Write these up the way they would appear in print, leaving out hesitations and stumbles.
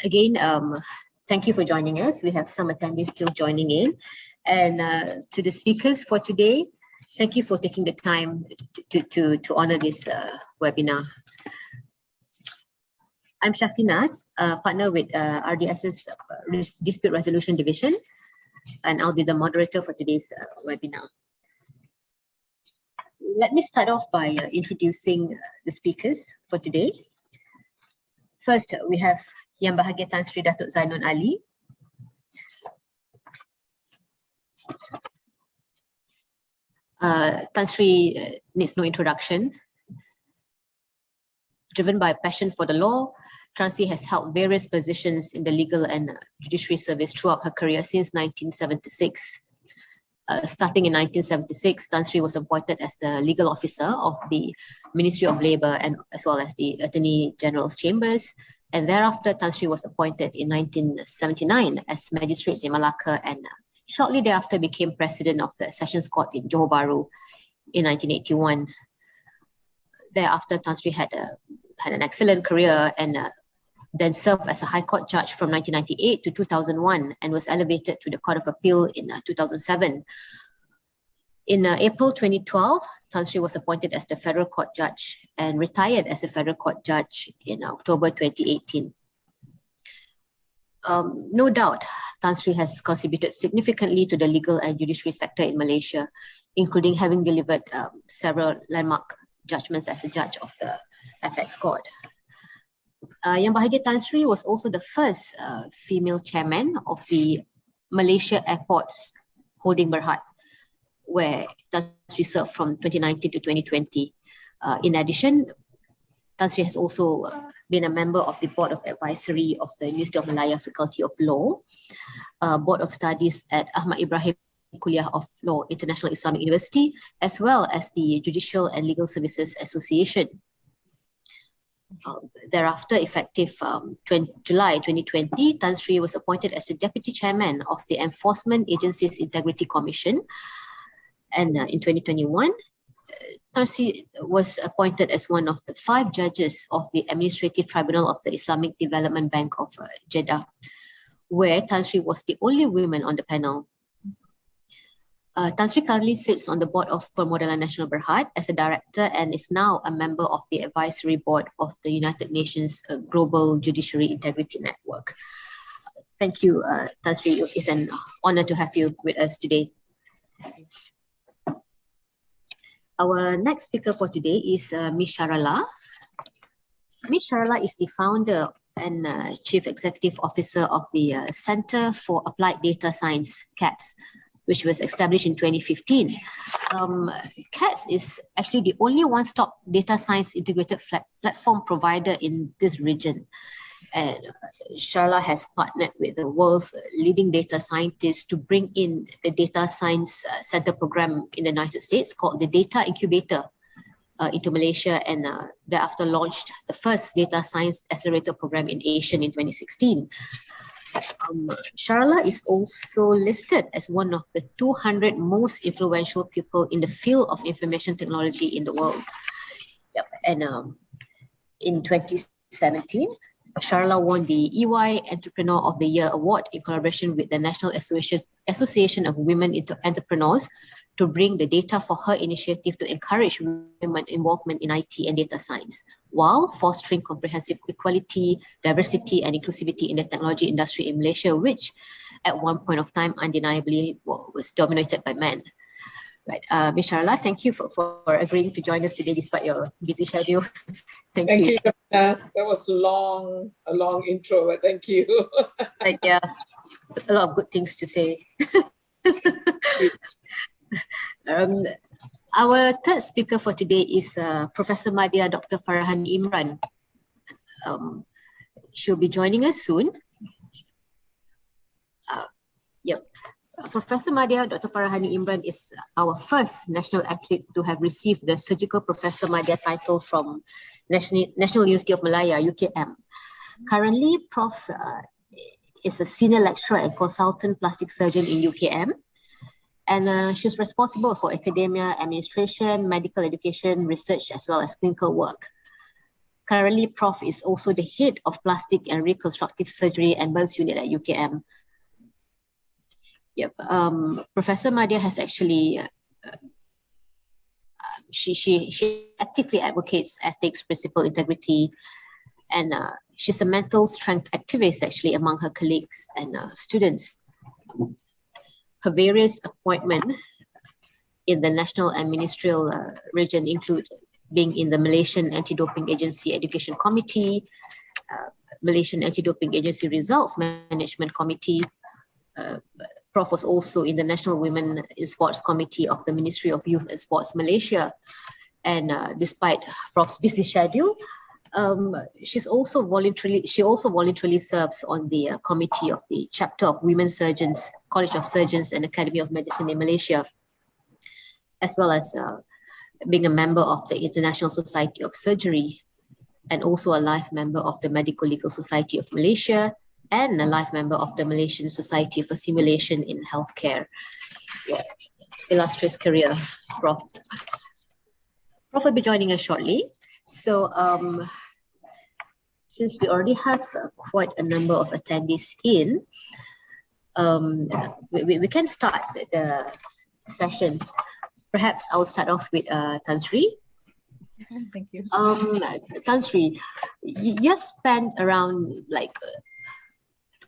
Again, thank you for joining us. We have some attendees still joining in. And to the speakers for today, thank you for taking the time to honor this webinar. I'm Syafinaz, partner with RDS's Dispute Resolution Division, and I'll be the moderator for today's webinar. Let me start off by introducing the speakers for today. First, we have Yang Bahagia Tan Sri Datuk Zainun Ali. Tan Sri needs no introduction. Driven by passion for the law, Tan Sri has held various positions in the legal and judiciary service throughout her career since 1976. Starting in 1976, Tan Sri was appointed as the legal officer of the Ministry of Labour and as well as the Attorney General's Chambers. And thereafter, Tan Sri was appointed in 1979 as magistrate in Malacca and shortly thereafter became president of the Sessions Court in Johor Bahru in 1981. Thereafter, Tan Sri had an excellent career and then served as a High Court judge from 1998 to 2001 and was elevated to the Court of Appeal in 2007. In April 2012, Tan Sri was appointed as the Federal Court Judge and retired as a Federal Court Judge in October 2018. No doubt, Tan Sri has contributed significantly to the legal and judiciary sector in Malaysia, including having delivered several landmark judgments as a judge of the FX Court. Yang Bahagia Tan Sri was also the first female chairman of the Malaysia Airports Holding Berhad, where Tan Sri served from 2019 to 2020. In addition, Tan Sri has also been a member of the Board of Advisory of the University of Malaya Faculty of Law, Board of Studies at Ahmad Ibrahim Kuliah of Law International Islamic University, as well as the Judicial and Legal Services Association. Thereafter, effective July 2020, Tan Sri was appointed as the Deputy Chairman of the Enforcement Agencies Integrity Commission. And in 2021, Tan Sri was appointed as one of the 5 judges of the Administrative Tribunal of the Islamic Development Bank of Jeddah, where Tan Sri was the only woman on the panel. Tan Sri currently sits on the board of Permodalan Nasional Berhad as a director and is now a member of the advisory board of the United Nations Global Judiciary Integrity Network. Thank you, Tan Sri. It's an honor to have you with us today. Our next speaker for today is Ms. Sharala. Ms. Sharala is the founder and Chief Executive Officer of the Center for Applied Data Science, CADS, which was established in 2015. CADS is actually the only one-stop data science integrated platform provider in this region. And Sharala has partnered with the world's leading data scientists to bring in the Data Science Center program in the United States called the Data Incubator into Malaysia, and thereafter launched the first Data Science Accelerator program in Asia in 2016. Sharala is also listed as one of the 200 most influential people in the field of information technology in the world. Yep. And in 2017, Sharala won the EY Entrepreneur of the Year Award in collaboration with the National Association of Women Entrepreneurs to bring the data for her initiative to encourage women involvement in IT and data science, while fostering comprehensive equality, diversity, and inclusivity in the technology industry in Malaysia, which at one point of time undeniably was dominated by men. Right, Ms. Sharala, thank you for agreeing to join us today despite your busy schedule. Thank you. Yes, that was a long intro, but thank you. Yeah, a lot of good things to say. Our third speaker for today is Professor Madya Dr. Farrah Imran. She'll be joining us soon. Yep. Professor Madya Dr. Farrah Imran is our first national athlete to have received the Surgical Professor Madya title from National University of Malaya, UKM. Currently, Prof is a senior lecturer and consultant plastic surgeon in UKM. And she's responsible for academia, administration, medical education, research, as well as clinical work. Currently, Prof is also the head of Plastic and Reconstructive Surgery and Burns Unit at UKM. Yep. Professor Madya has actually, she actively advocates ethics, principle, integrity, and she's a mental strength activist actually among her colleagues and students. Her various appointments in the national and ministerial region include being in the Malaysian Anti-Doping Agency Education Committee, Malaysian Anti-Doping Agency Results Management Committee. Prof was also in the National Women in Sports Committee of the Ministry of Youth and Sports Malaysia. And despite Prof's busy schedule, she also voluntarily serves on the committee of the chapter of Women Surgeons, College of Surgeons and Academy of Medicine in Malaysia, as well as being a member of the International Society of Surgery, and also a life member of the Medical Legal Society of Malaysia, and a life member of the Malaysian Society for Simulation in Healthcare. Yeah. Illustrious career, Prof. Prof will be joining us shortly. So since we already have quite a number of attendees in, we can start the session. Perhaps I'll start off with Tan Sri. Thank you. Tan Sri, you have spent around like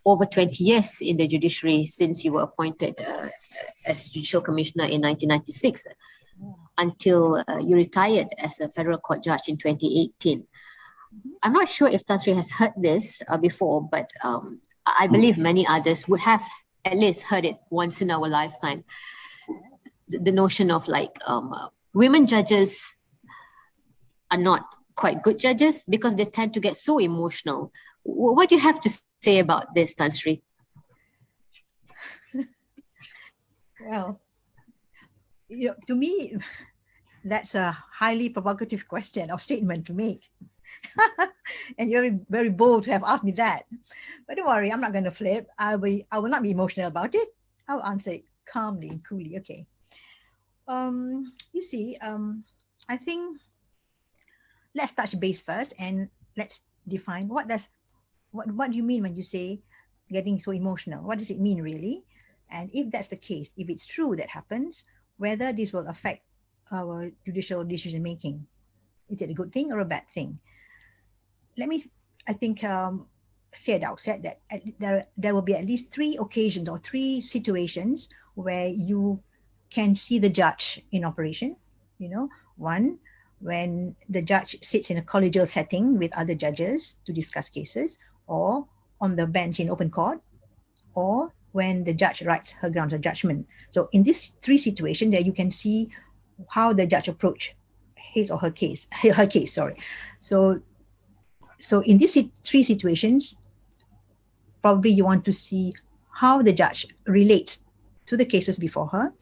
over 20 years in the judiciary since you were appointed as Judicial Commissioner in 1996 until you retired as a federal court judge in 2018. I'm not sure if Tan Sri has heard this before, but I believe many others would have at least heard it once in our lifetime. The notion of like women judges are not quite good judges because they tend to get so emotional. What do you have to say about this, Tan Sri? Well, to me, that's a highly provocative question or statement to make. And you're very bold to have asked me that. But don't worry, I'm not going to flip. I will not be emotional about it. I'll answer it calmly and coolly. Okay. You see, I think let's touch base first and let's define what do you mean when you say getting so emotional? What does it mean really? And if that's the case, if it's true that happens, whether this will affect our judicial decision making. Is it a good thing or a bad thing? Let me, I think, say at the outset that there will be at least 3 occasions or 3 situations where you can see the judge in operation. You know, one, when the judge sits in a collegial setting with other judges to discuss cases, or on the bench in open court, or when the judge writes her grounds of judgment. So in these 3 situations there, you can see how the judge approached his or her case, sorry. So in these 3 situations, probably you want to see how the judge relates to the cases before her,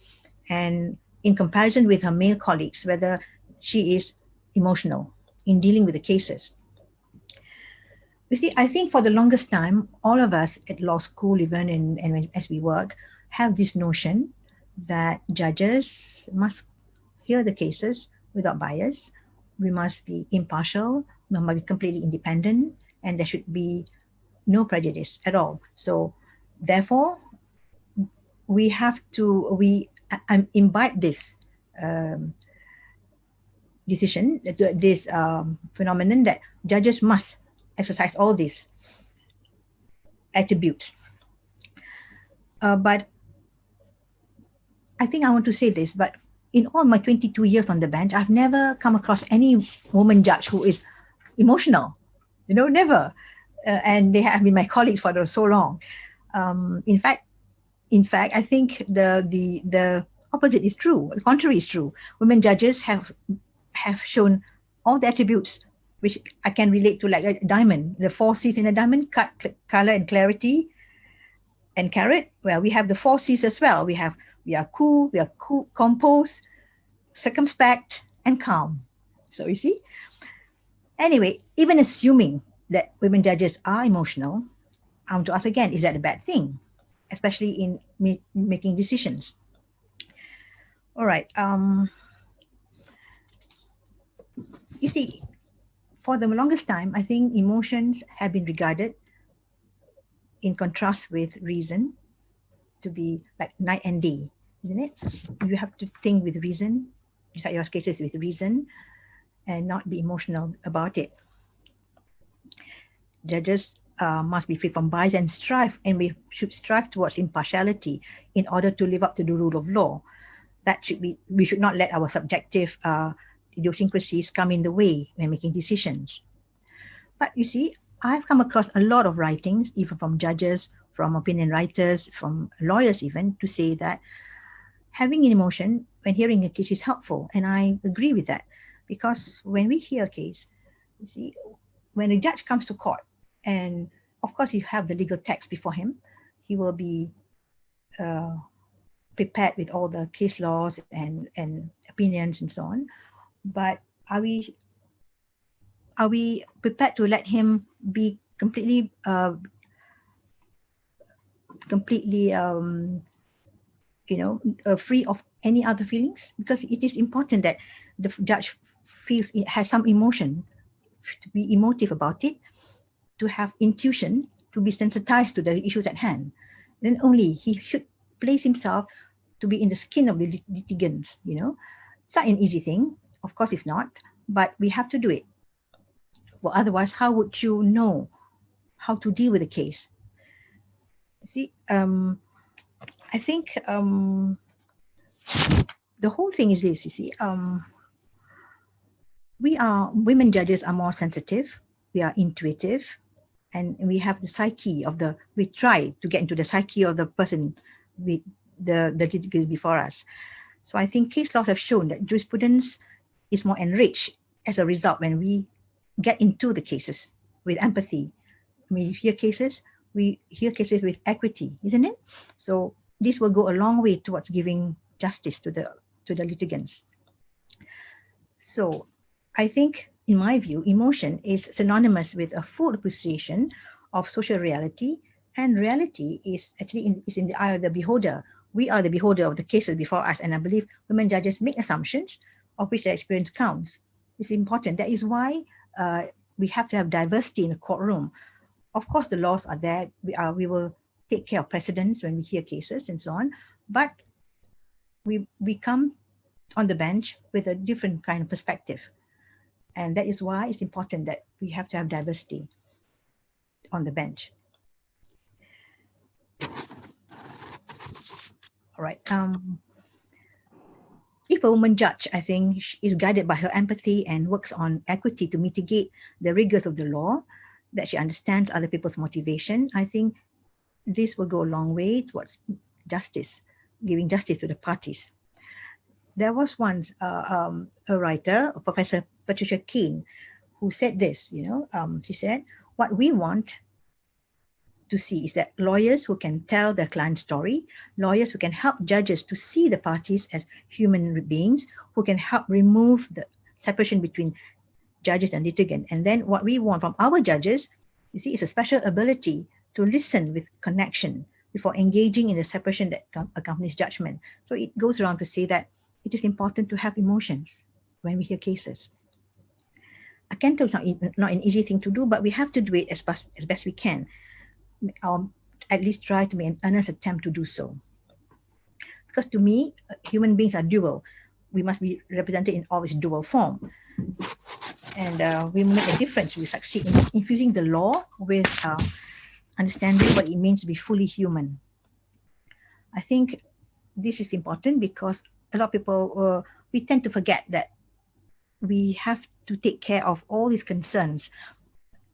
and in comparison with her male colleagues, whether she is emotional in dealing with the cases. You see, I think for the longest time, all of us at law school, even and as we work, have this notion that judges must hear the cases without bias. We must be impartial, we must be completely independent, and there should be no prejudice at all. So therefore, we have to, imbibe this decision, this phenomenon that judges must exercise all these attributes. But I think I want to say this, but in all my 22 years on the bench, I've never come across any woman judge who is emotional, never. And they have been my colleagues for so long. In fact, I think the opposite is true. The contrary is true. Women judges have shown all the attributes which I can relate to, like a diamond, the 4 C's in a diamond: cut, color, and clarity. And carrot, well, we have the 4 C's as well. We are cool, composed, circumspect, and calm. So you see. Anyway, even assuming that women judges are emotional, I want to ask again: is that a bad thing, especially in making decisions? All right. You see, for the longest time, I think emotions have been regarded in contrast with reason to be like night and day, isn't it? You have to think with reason, decide your cases with reason, and not be emotional about it. Judges must be free from bias and strive, and we should strive towards impartiality in order to live up to the rule of law. That should be, we should not let our subjective idiosyncrasies come in the way when making decisions. But you see, I've come across a lot of writings, even from judges, from opinion writers, from lawyers even, to say that having an emotion when hearing a case is helpful. And I agree with that, because when we hear a case, you see, when a judge comes to court, and of course you have the legal text before him, he will be prepared with all the case laws and opinions and so on. But are we prepared to let him be completely free of any other feelings? Because it is important that the judge feels it has some emotion, to be emotive about it, to have intuition, to be sensitized to the issues at hand. Then only he should place himself to be in the skin of the litigants. It's not an easy thing. Of course it's not, but we have to do it. For otherwise, how would you know how to deal with a case? See, I think the whole thing is this, you see, women judges are more sensitive, we are intuitive, and we have the psyche of we try to get into the psyche of the person with the litigant before us. So I think case laws have shown that jurisprudence is more enriched as a result when we get into the cases with empathy. When we hear cases with equity, isn't it? So this will go a long way towards giving justice to the litigants. So I think, in my view, emotion is synonymous with a full appreciation of social reality, and reality is actually in the eye of the beholder. We are the beholder of the cases before us, and I believe women judges make assumptions of which their experience counts. It's important. That is why we have to have diversity in the courtroom. Of course, the laws are there. We will take care of precedents when we hear cases and so on, but we come on the bench with a different kind of perspective. And that is why it's important that we have to have diversity on the bench. All right. If a woman judge, I think, is guided by her empathy and works on equity to mitigate the rigors of the law, that she understands other people's motivation, I think this will go a long way towards justice, giving justice to the parties. There was once a writer, Professor Patricia Kane, who said this, she said, what we want to see is that lawyers who can tell their client's story, lawyers who can help judges to see the parties as human beings, who can help remove the separation between judges and litigant. And then what we want from our judges, you see, is a special ability to listen with connection before engaging in the separation that accompanies judgment. So it goes around to say that it is important to have emotions when we hear cases. I can tell it's not an easy thing to do, but we have to do it as best we can. At least try to make an earnest attempt to do so. Because to me, human beings are dual. We must be represented in all its dual form. And we make a difference. We succeed in infusing the law with understanding what it means to be fully human. I think this is important because a lot of people, we tend to forget that we have to take care of all these concerns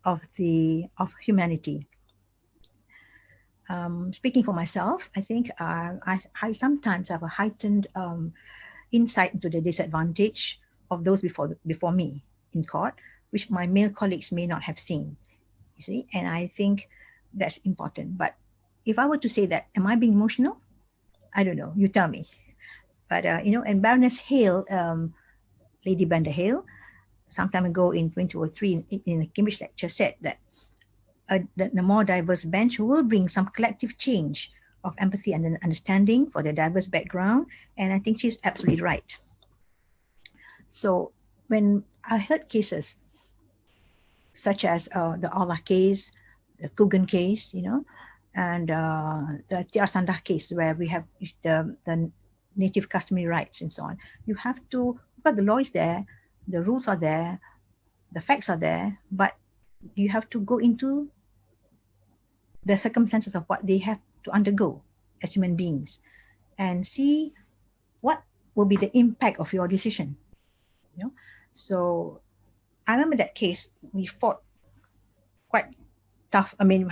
of humanity. Speaking for myself, I think I sometimes have a heightened insight into the disadvantage of those before me in court, which my male colleagues may not have seen. You see, and I think that's important. But if I were to say that, am I being emotional? I don't know. You tell me. But and Baroness Hale, Lady Brenda Hale, some time ago in 2003 in a Cambridge lecture said that the more diverse bench will bring some collective change of empathy and understanding for the diverse background. And I think she's absolutely right. So when I heard cases, such as the Allah case, the Kugan case, and the Tiar Sandah case, where we have the native customary rights and so on. You have to, but the law is there, the rules are there, the facts are there, but you have to go into the circumstances of what they have to undergo as human beings and see what will be the impact of your decision. So I remember that case, we fought quite tough. I mean,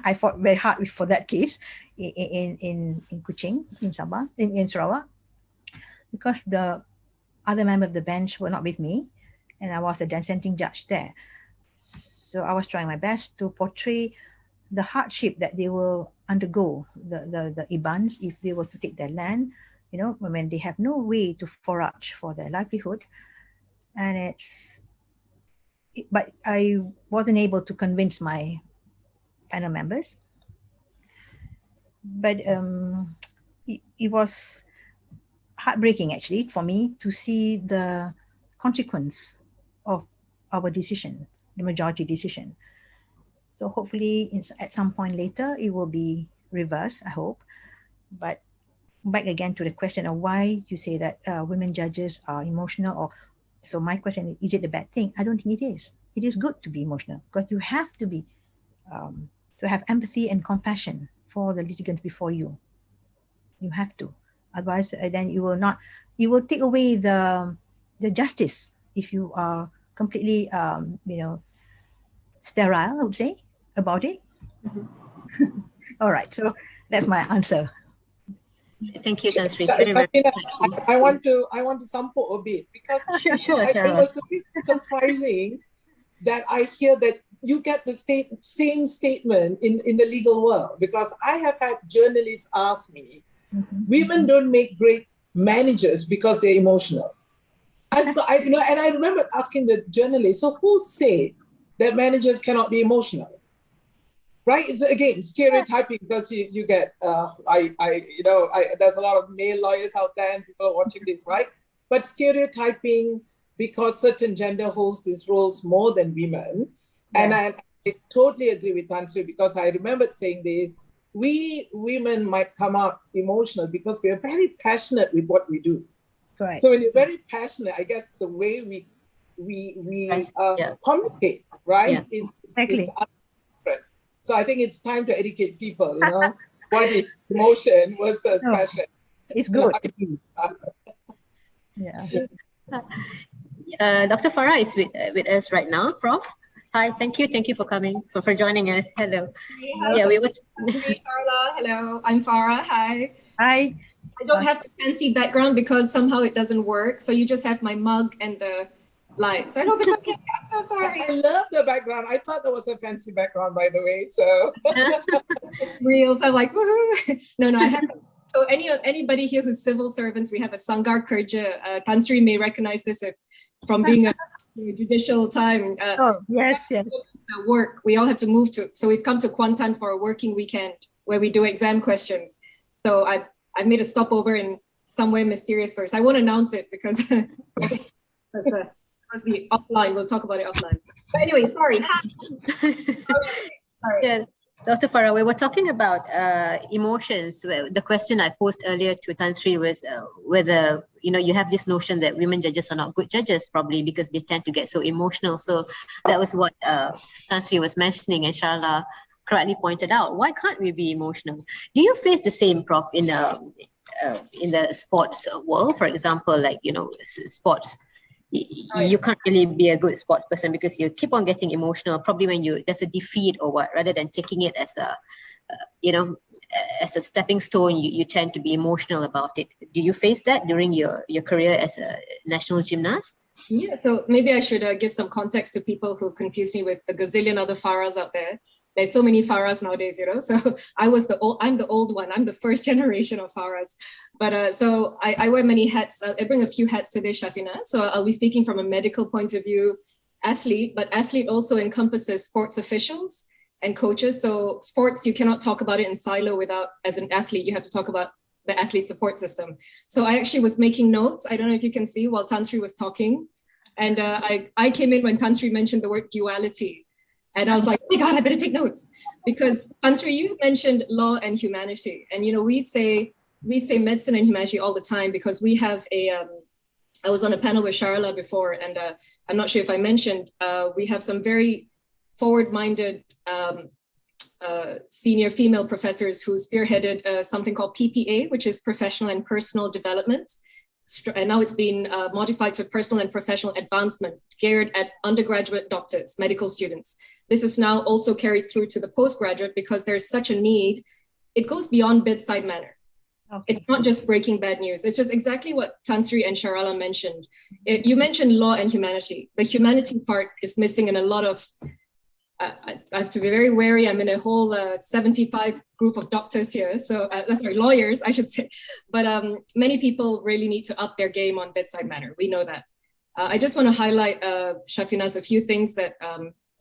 I fought very hard for that case in Kuching, in Sabah, in Sarawak, because the other member of the bench were not with me, and I was the dissenting judge there. So I was trying my best to portray the hardship that they will undergo, the Ibans, if they were to take their land, when they have no way to forage for their livelihood. And but I wasn't able to convince my panel members. But it was heartbreaking, actually, for me to see the consequence of our decision, the majority decision. So hopefully at some point later, it will be reversed, I hope. But back again to the question of why you say that women judges are emotional, so my question is it a bad thing? I don't think it is. It is good to be emotional, because you have to be, to have empathy and compassion for the litigants before you. You have to. Otherwise, then you will take away the justice if you are completely, sterile, I would say, about it. Mm-hmm. All right, so that's my answer. Thank you, Tan Sri. Very insightful. I want to sample a bit, because sure, it was a bit surprising that I hear that you get the same statement in the legal world, because I have had journalists ask me, women don't make great managers because they're emotional. And I remember asking the journalist, so who said that managers cannot be emotional? Right? It's again stereotyping, because you get there's a lot of male lawyers out there and people are watching this, right? But stereotyping because certain gender holds these roles more than women. Yeah. And I totally agree with Tan Sri, because I remembered saying this. We women might come out emotional because we are very passionate with what we do. Right. So when you're very passionate, I guess the way we communicate, right? Yeah. Exactly. So I think it's time to educate people, what is emotion versus passion. It's good. Yeah. Dr. Farrah is with us right now, Prof. Hi, thank you for coming, for joining us. Hello. Hello. Yeah, we were. Sharala. Hello, I'm Farrah. Hi. Hi. I don't have the fancy background because somehow it doesn't work. So you just have my mug and the lights. I hope it's okay. I'm so sorry. I love the background. I thought there was a fancy background, by the way. So real. So I'm like, woohoo. No, I have. So anybody here who's civil servants, we have a Sanggar Kerja. Tan Sri may recognize this from being a judicial time. Yes. Work. We all have to move to. So we've come to Kuantan for a working weekend where we do exam questions. So I made a stopover in somewhere mysterious first. I won't announce it because it must be offline. We'll talk about it offline. But anyway, sorry. Sorry. Yeah. Dr. Farrah, we were talking about emotions. The question I posed earlier to Tan Sri was whether, you have this notion that women judges are not good judges, probably because they tend to get so emotional. So that was what Tan Sri was mentioning, and Sharala correctly pointed out. Why can't we be emotional? Do you face the same, Prof, in the sports world? For example, like, sports. You can't really be a good sports person because you keep on getting emotional, probably when there's a defeat or what, rather than taking it as a stepping stone. You tend to be emotional about it. Do you face that during your career as a national gymnast? Yeah, so maybe I should give some context to people who confuse me with a gazillion other Farahs out there. There's so many Farahs nowadays, So I'm the old one. I'm the first generation of Farahs. But so I wear many hats. I bring a few hats today, Syafinaz. So I'll be speaking from a medical point of view, athlete, but athlete also encompasses sports officials and coaches. So sports, you cannot talk about it in silo as an athlete, you have to talk about the athlete support system. So I actually was making notes. I don't know if you can see while Tan Sri was talking. And I came in when Tansri mentioned the word duality. And I was like, oh my God, I better take notes. Because Tansri, you mentioned law and humanity. And, you know, we say medicine and humanity all the time because we have I was on a panel with Sharala before, and I'm not sure if I mentioned, we have some very forward-minded senior female professors who spearheaded something called PPA, which is Professional and Personal Development. And now it's been modified to Personal and Professional Advancement, geared at undergraduate doctors, medical students. This is now also carried through to the postgraduate because there's such a need. It goes beyond bedside manner. Okay. It's not just breaking bad news. It's just exactly what Tansri and Sharala mentioned. You mentioned law and humanity. The humanity part is missing in a lot of, I have to be very wary. I'm in a whole 75 group of doctors here. So, sorry, lawyers, I should say. But many people really need to up their game on bedside manner. We know that. I just want to highlight, Syafinaz, a few things that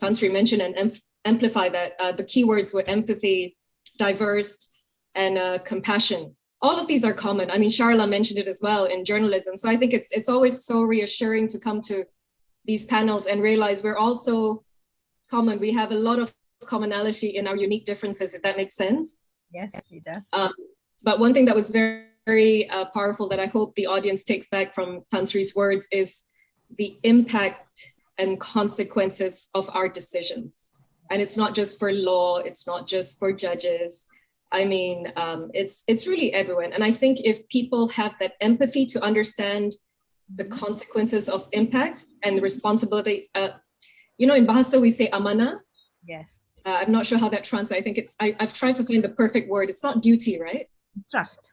Tansri mentioned and amplify that. The keywords were empathy, diverse, and compassion. All of these are common. I mean, Sharala mentioned it as well in journalism. So I think it's always so reassuring to come to these panels and realize we're also common. We have a lot of commonality in our unique differences, if that makes sense. Yes, it does. But one thing that was very, very powerful that I hope the audience takes back from Tansri's words is the impact and consequences of our decisions. And it's not just for law, it's not just for judges. I mean, it's really everyone. And I think if people have that empathy to understand the consequences of impact and the responsibility, you know, in Bahasa we say amana. Yes. I'm not sure how that translates. I think I've tried to find the perfect word. It's not duty, right? Trust.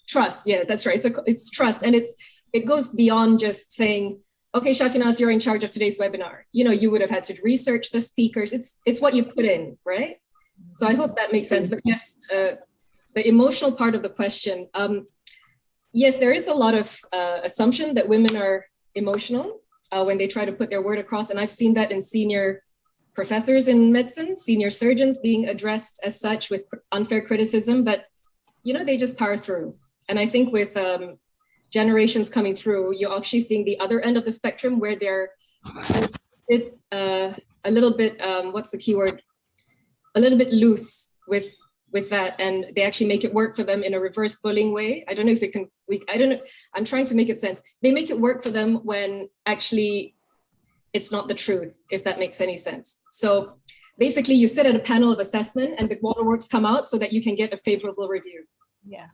Trust, yeah, that's right. It's trust. And it goes beyond just saying, okay, Syafinaz, you're in charge of today's webinar. You know, you would have had to research the speakers. It's what you put in, right? So I hope that makes sense. But yes, the emotional part of the question, yes, there is a lot of assumption that women are emotional when they try to put their word across. And I've seen that in senior professors in medicine, senior surgeons being addressed as such with unfair criticism, but you know, they just power through. And I think with generations coming through, you're actually seeing the other end of the spectrum where they're a little bit, what's the keyword? A little bit loose with that, and they actually make it work for them in a reverse bullying way. I don't know if it can, I don't know, I'm trying to make it sense. They make it work for them when actually it's not the truth, if that makes any sense. So basically you sit at a panel of assessment and the waterworks come out so that you can get a favorable review. Yeah.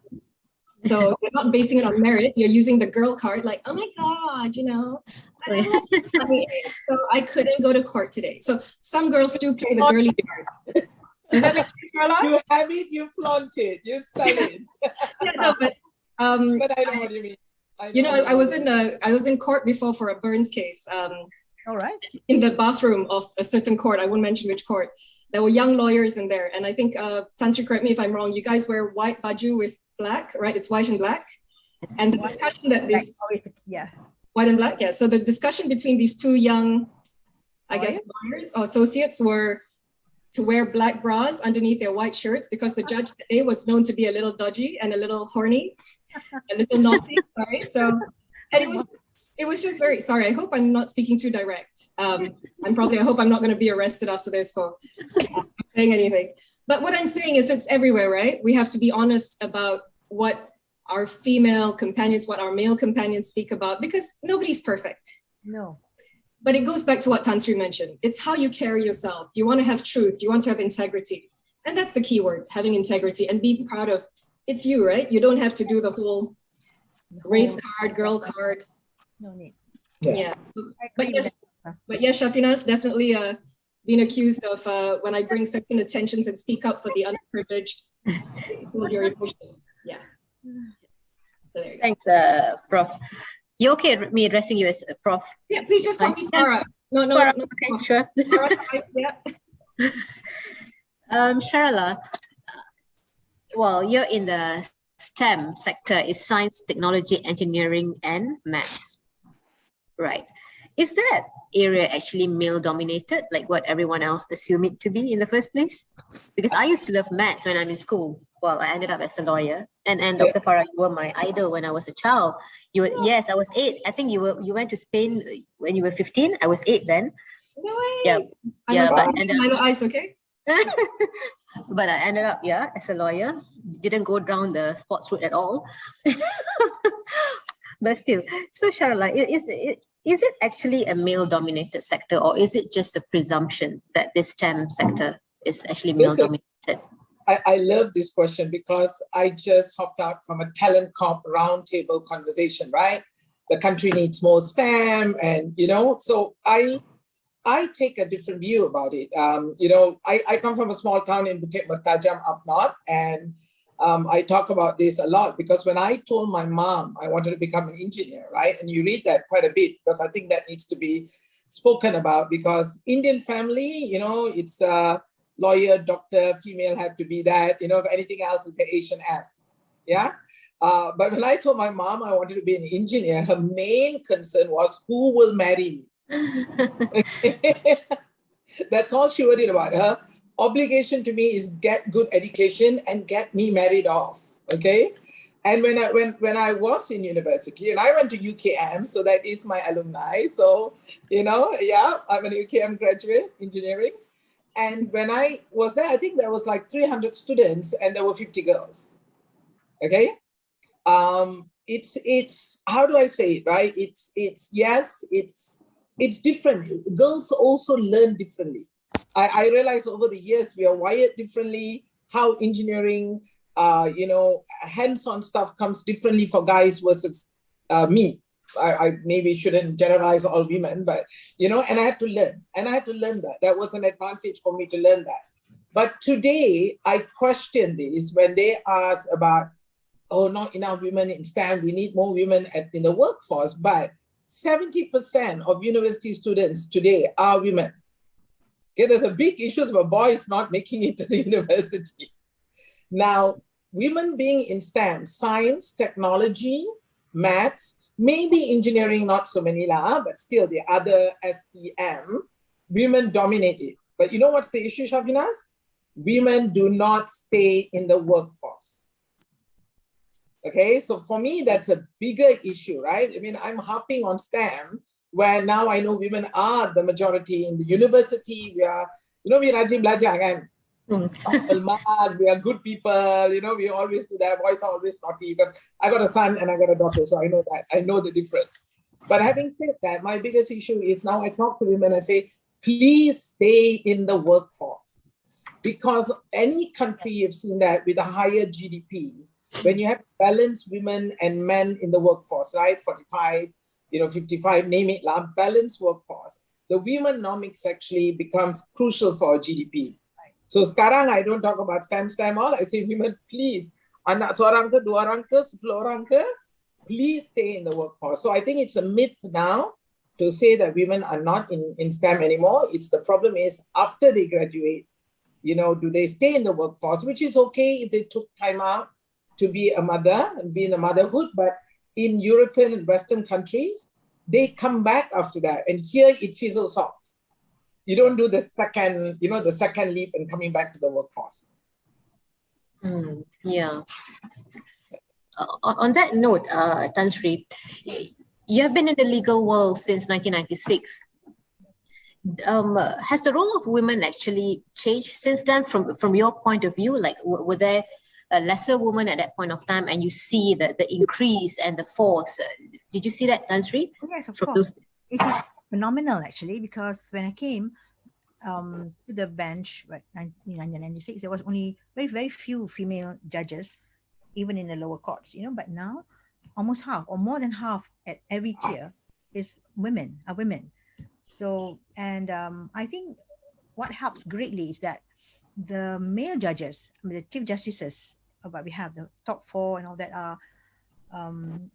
So you're not basing it on merit, you're using the girl card, like, oh my God, you know, so I couldn't go to court today. So some girls do play the girly card. Does that make sense, Sharala? You have it, you flaunt it, you sell it. Yeah, no, but I know what you mean. You know, I was in court before for a Burns case. All right. In the bathroom of a certain court, I won't mention which court. There were young lawyers in there, and I think Tansri, correct me if I'm wrong. You guys wear white baju with black, right? It's white and black. And the discussion that this, yeah, white and black, yeah. So the discussion between these two young, I guess, lawyers or associates were to wear black bras underneath their white shirts because the judge today was known to be a little dodgy and a little horny, a little naughty. Sorry. So, and it was just very, sorry, I hope I'm not speaking too direct. I hope I'm not going to be arrested after this for saying anything. But what I'm saying is it's everywhere, right? We have to be honest about what our female companions, what our male companions speak about, because nobody's perfect. No. But it goes back to what Tansri mentioned. It's how you carry yourself. You want to have truth. You want to have integrity. And that's the key word, having integrity, and be proud of, it's you, right? You don't have to do the whole race card, girl card. No need. Yeah. But yes, Syafinaz, definitely being accused of when I bring certain attentions and speak up for the underprivileged. Your emotion. Yeah. So there you go. Thanks, Prof. You okay with me addressing you as Prof? Yeah, please just call me Farrah. No, Farrah, no. Okay, sure. Farrah, yeah. Sharala, well, you're in the STEM sector, is science, technology, engineering, and maths, right? Is that area actually male dominated, like what everyone else assumed it to be in the first place? Because I used to love maths when I'm in school. Well, I ended up as a lawyer, And Dr. Farrah, you were my idol when I was a child. You were, yes, I was 8. I think you went to Spain when you were 15. I was 8 then. No way. Yeah. I must but have Milo eyes, okay? But I ended up, as a lawyer. Didn't go down the sports route at all. But still, so Sharala, is it actually a male-dominated sector, or is it just a presumption that this STEM sector is actually male-dominated? I love this question because I just hopped out from a talent comp roundtable conversation, right? The country needs more STEM, and so I take a different view about it. I come from a small town in Bukit Mertajam up north, and I talk about this a lot because when I told my mom I wanted to become an engineer, right? And you read that quite a bit because I think that needs to be spoken about because Indian family, it's lawyer, doctor, female had to be that, anything else is an Asian F, yeah? But when I told my mom I wanted to be an engineer, her main concern was who will marry me. That's all she worried about. Her obligation to me is get good education and get me married off, okay? And when I was in university, and I went to UKM, so that is my alumni. So, I'm a UKM graduate, engineering. And when I was there, I think there was like 300 students and there were 50 girls, okay? It's how do I say it, right? It's different. Girls also learn differently. I realize over the years we are wired differently, how engineering, hands-on stuff comes differently for guys versus me. I maybe shouldn't generalize all women, but, and I had to learn. And I had to learn that. That was an advantage for me to learn that. But today, I question this when they ask about, not enough women in STEM, we need more women in the workforce. But 70% of university students today are women. Okay, there's a big issue about boys not making it to the university. Now, women being in STEM, science, technology, maths, maybe engineering, not so many lah, but still the other STM, women dominate it. But you know what's the issue, Syafinaz? Women do not stay in the workforce. Okay, so for me, that's a bigger issue, right? I mean, I'm harping on STEM, where now I know women are the majority in the university. We are, we rajin belajar kan? We are good people, we always do that. Boys are always naughty because I got a son and I got a daughter, so I know that. I know the difference. But having said that, my biggest issue is now I talk to women and say, please stay in the workforce. Because any country you've seen that with a higher GDP, when you have balanced women and men in the workforce, right? 45, 55, name it, balanced workforce. The womenomics actually becomes crucial for our GDP. So sekarang I don't talk about STEM all. I say women, please, anak seorang ke, 2 orang ke, 10 orang ke, please stay in the workforce. So I think it's a myth now to say that women are not in STEM anymore. It's the problem is after they graduate, do they stay in the workforce, which is okay if they took time out to be a mother and be in the motherhood. But in European and Western countries, they come back after that. And here it fizzles off. You don't do the second leap and coming back to the workforce. Yeah. On that note, Tan Sri, you have been in the legal world since 1996. Has the role of women actually changed since then from your point of view? Like, were there lesser women at that point of time and you see the increase and the force? Did you see that, Tan Sri? Yes, of course. It is phenomenal actually, because when I came to the bench in 1996, there was only very, very few female judges, even in the lower courts, but now almost half or more than half at every tier is women. So, and I think what helps greatly is that the male judges, the chief justices, but we have the top 4 and all that are,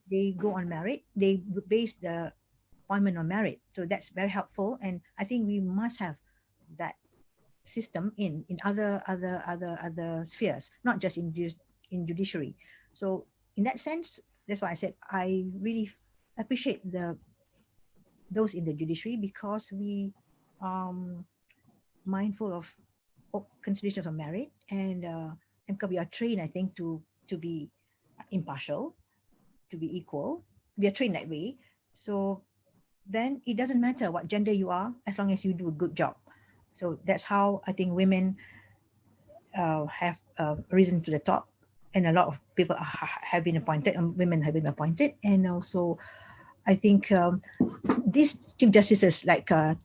they go on merit. They base the appointment on merit. So that's very helpful. And I think we must have that system in other spheres, not just in judiciary. So in that sense, that's why I said I really appreciate those in the judiciary, because we mindful of considerations of merit, and because we are trained, I think, to be impartial, to be equal. We are trained that way. So then it doesn't matter what gender you are, as long as you do a good job. So that's how I think women have risen to the top, and a lot of people have been appointed, and women have been appointed. And also, I think these chief justices like Tun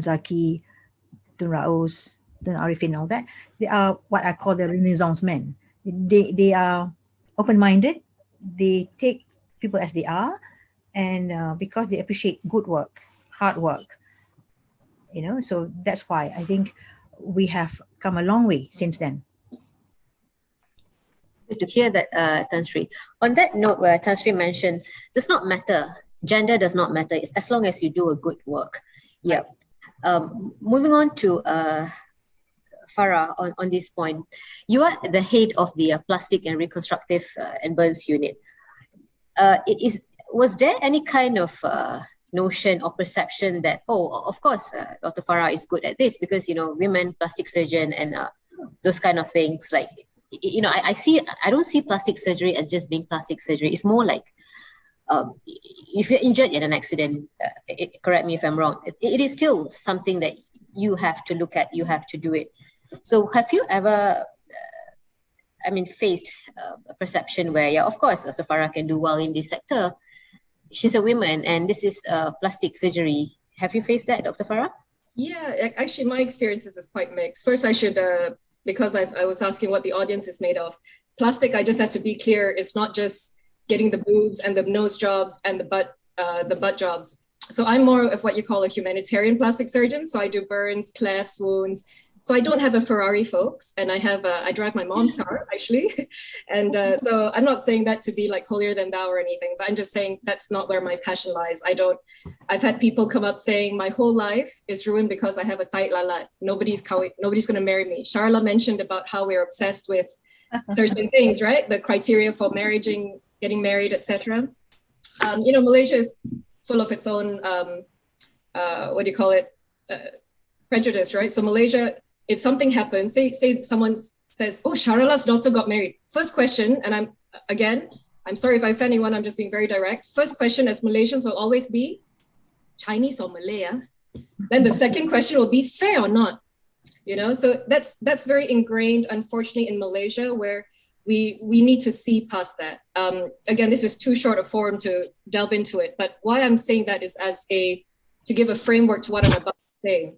Zaki, Tun Raus, Tun Arifin, all that, they are what I call the Renaissance men. They are open-minded. They take people as they are, and because they appreciate good work, hard work, so that's why I think we have come a long way since then. Good to hear that, Tan Sri. On that note, where Tan Sri mentioned, does not matter, gender does not matter, it's as long as you do a good work. Yeah. Moving on to Farrah on this point, you are the head of the Plastic and Reconstructive and Burns Unit. Was there any kind of notion or perception that, of course, Dr. Farrah is good at this because, women, plastic surgeon, and those kind of things, like, I don't see plastic surgery as just being plastic surgery. It's more like, if you're injured in an accident, correct me if I'm wrong, it is still something that you have to look at, you have to do it. So have you ever, faced a perception where, yeah, of course, Dr. Farrah can do well in this sector. She's a woman and this is plastic surgery. Have you faced that, Dr. Farrah? Yeah, actually, my experiences is quite mixed. First, I should, because I was asking what the audience is made of. Plastic, I just have to be clear, it's not just getting the boobs and the nose jobs and the butt jobs. So I'm more of what you call a humanitarian plastic surgeon. So I do burns, clefts, wounds. So I don't have a Ferrari, folks, and I drive my mom's car, actually. And so I'm not saying that to be like holier than thou or anything, but I'm just saying that's not where my passion lies. I've had people come up saying my whole life is ruined because I have a tight lalat. Nobody's going to marry me. Sharala mentioned about how we're obsessed with certain things, right? The criteria for marrying, getting married, etc. Malaysia is full of its own, prejudice, right? So Malaysia, if something happens, say someone says, oh, Sharala's daughter got married. First question, and I'm sorry if I offend anyone, I'm just being very direct. First question as Malaysians will always be, Chinese or Malay? Then the second question will be, fair or not? So that's very ingrained, unfortunately, in Malaysia, where we need to see past that. Again, this is too short a forum to delve into it, but why I'm saying that is to give a framework to what I'm about to say.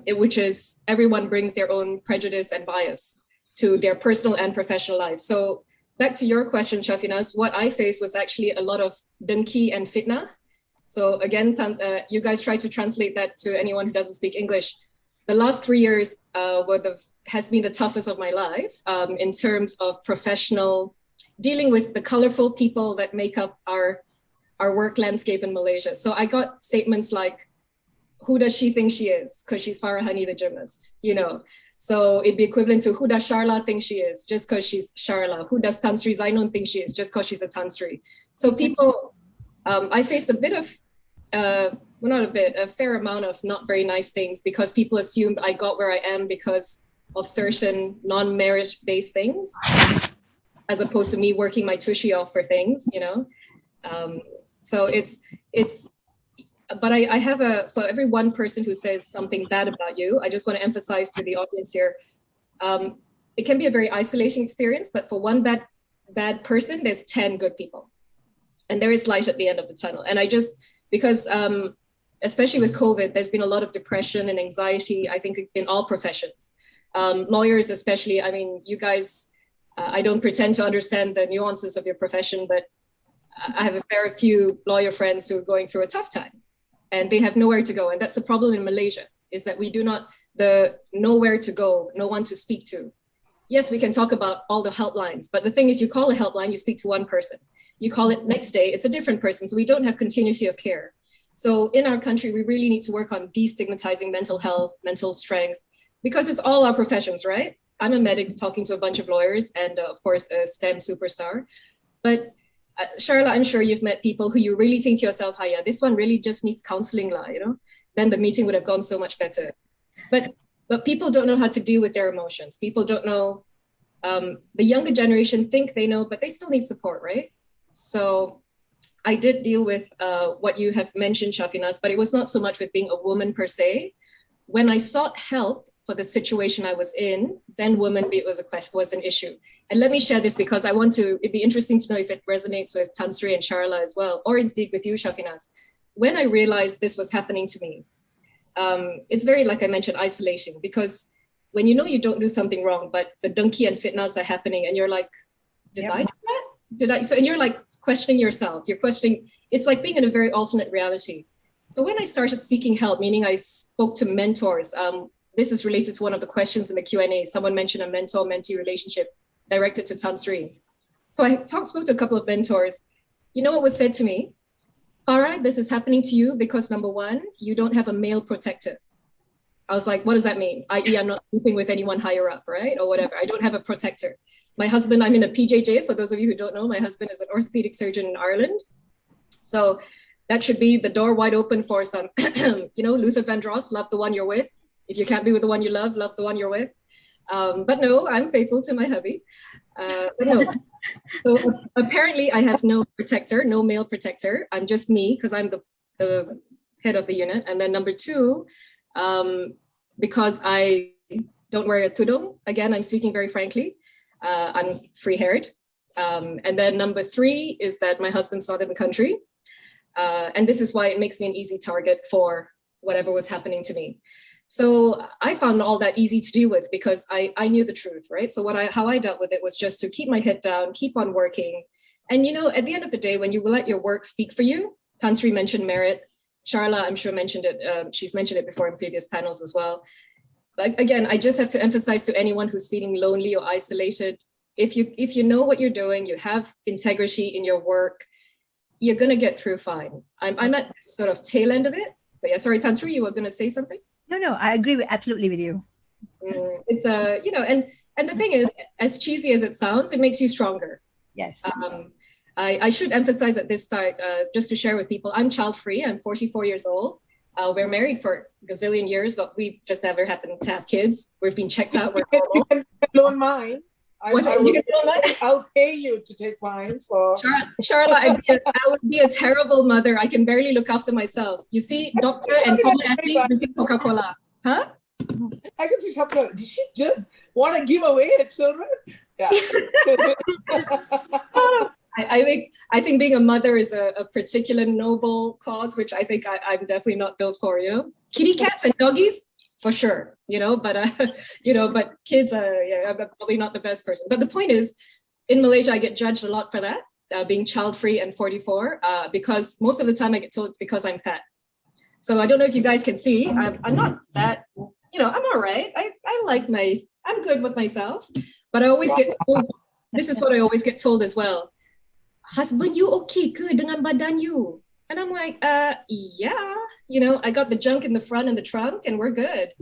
Which is everyone brings their own prejudice and bias to their personal and professional lives. So back to your question, Syafinaz, what I faced was actually a lot of dengki and fitna. So again, you guys try to translate that to anyone who doesn't speak English. The last 3 years has been the toughest of my life in terms of professional, dealing with the colorful people that make up our work landscape in Malaysia. So I got statements like, who does she think she is? Because she's Farrah Hani, the gymnast, So it'd be equivalent to who does Sharala think she is? Just because she's Sharala. Who does Tan Sri Zainun think she is? Just because she's a Tan Sri. So people, I faced a fair amount of not very nice things because people assumed I got where I am because of certain non-marriage-based things, as opposed to me working my tushy off for things, So but I have for every one person who says something bad about you, I just want to emphasize to the audience here, it can be a very isolating experience, but for one bad person, there's 10 good people. And there is light at the end of the tunnel. And because especially with COVID, there's been a lot of depression and anxiety, I think in all professions. Lawyers especially, you guys, I don't pretend to understand the nuances of your profession, but I have a fair few lawyer friends who are going through a tough time. And they have nowhere to go. And that's the problem in Malaysia, is that we do not, nowhere to go, no one to speak to. Yes, we can talk about all the helplines, but the thing is, you call a helpline, you speak to one person. You call it next day, it's a different person. So we don't have continuity of care. So in our country, we really need to work on destigmatizing mental health, mental strength, because it's all our professions, right? I'm a medic talking to a bunch of lawyers and of course, a STEM superstar. But Sharala, I'm sure you've met people who you really think to yourself, yeah, this one really just needs counseling, then the meeting would have gone so much better. But people don't know how to deal with their emotions. People don't know The younger generation think they know, but they still need support, right? So I did deal with what you have mentioned, Syafinaz, but it was not so much with being a woman per se. When I sought help for the situation I was in, then woman was an issue. And let me share this because it'd be interesting to know if it resonates with Tansri and Sharala as well, or indeed with you, Syafinaz. When I realized this was happening to me, it's very, like I mentioned, isolation, because when you know you don't do something wrong, but the donkey and fitnas are happening and you're like, did I do that? Did I? So, and you're like questioning yourself, it's like being in a very alternate reality. So when I started seeking help, meaning I spoke to mentors, this is related to one of the questions in the Q&A. Someone mentioned a mentor-mentee relationship directed to Tansri. So I spoke to a couple of mentors. You know what was said to me? Farrah, this is happening to you because number one, you don't have a male protector. I was like, what does that mean? I.e., I'm not sleeping with anyone higher up, right? Or whatever. I don't have a protector. My husband, I'm in a PJJ. For those of you who don't know, my husband is an orthopedic surgeon in Ireland. So that should be the door wide open for some, Luther Vandross, love the one you're with. If you can't be with the one you love the one you're with. But no, I'm faithful to my hubby. But no, so apparently I have no protector, no male protector. I'm just me because I'm the head of the unit. And then number two, because I don't wear a tudung, again, I'm speaking very frankly, I'm free-haired. And then number three is that my husband's not in the country. And this is why it makes me an easy target for whatever was happening to me. So I found all that easy to deal with because I knew the truth, right? So how I dealt with it was just to keep my head down, keep on working. And at the end of the day, when you let your work speak for you, Tansri mentioned merit. Sharala, I'm sure mentioned it. She's mentioned it before in previous panels as well. But again, I just have to emphasize to anyone who's feeling lonely or isolated, if you know what you're doing, you have integrity in your work, you're gonna get through fine. I'm at sort of tail end of it. But yeah, sorry, Tansri, you were gonna say something? No, I agree absolutely with you. It's and the thing is, as cheesy as it sounds, it makes you stronger. Yes. I should emphasize at this time, just to share with people, I'm child-free. I'm 44 years old. We're married for a gazillion years, but we just never happened to have kids. We've been checked out. We're You can loan mine. I'll pay you to take mine for. Sharala, I would be a terrible mother. I can barely look after myself. You see, doctor and former athlete drinking Coca-Cola. Huh? I can see chocolate. Did she just want to give away her children? Yeah. I think being a mother is a particular noble cause, which I think I'm definitely not built for. Kitty cats and doggies, for sure. But kids, I'm probably not the best person. But the point is, in Malaysia, I get judged a lot for that, being child-free and 44, because most of the time I get told it's because I'm fat. So I don't know if you guys can see, I'm not that, I'm all right. I'm good with myself, but I always get told, this is what I always get told as well. Husband, you okay ke dengan badan you? And I'm like, yeah, I got the junk in the front and the trunk and we're good.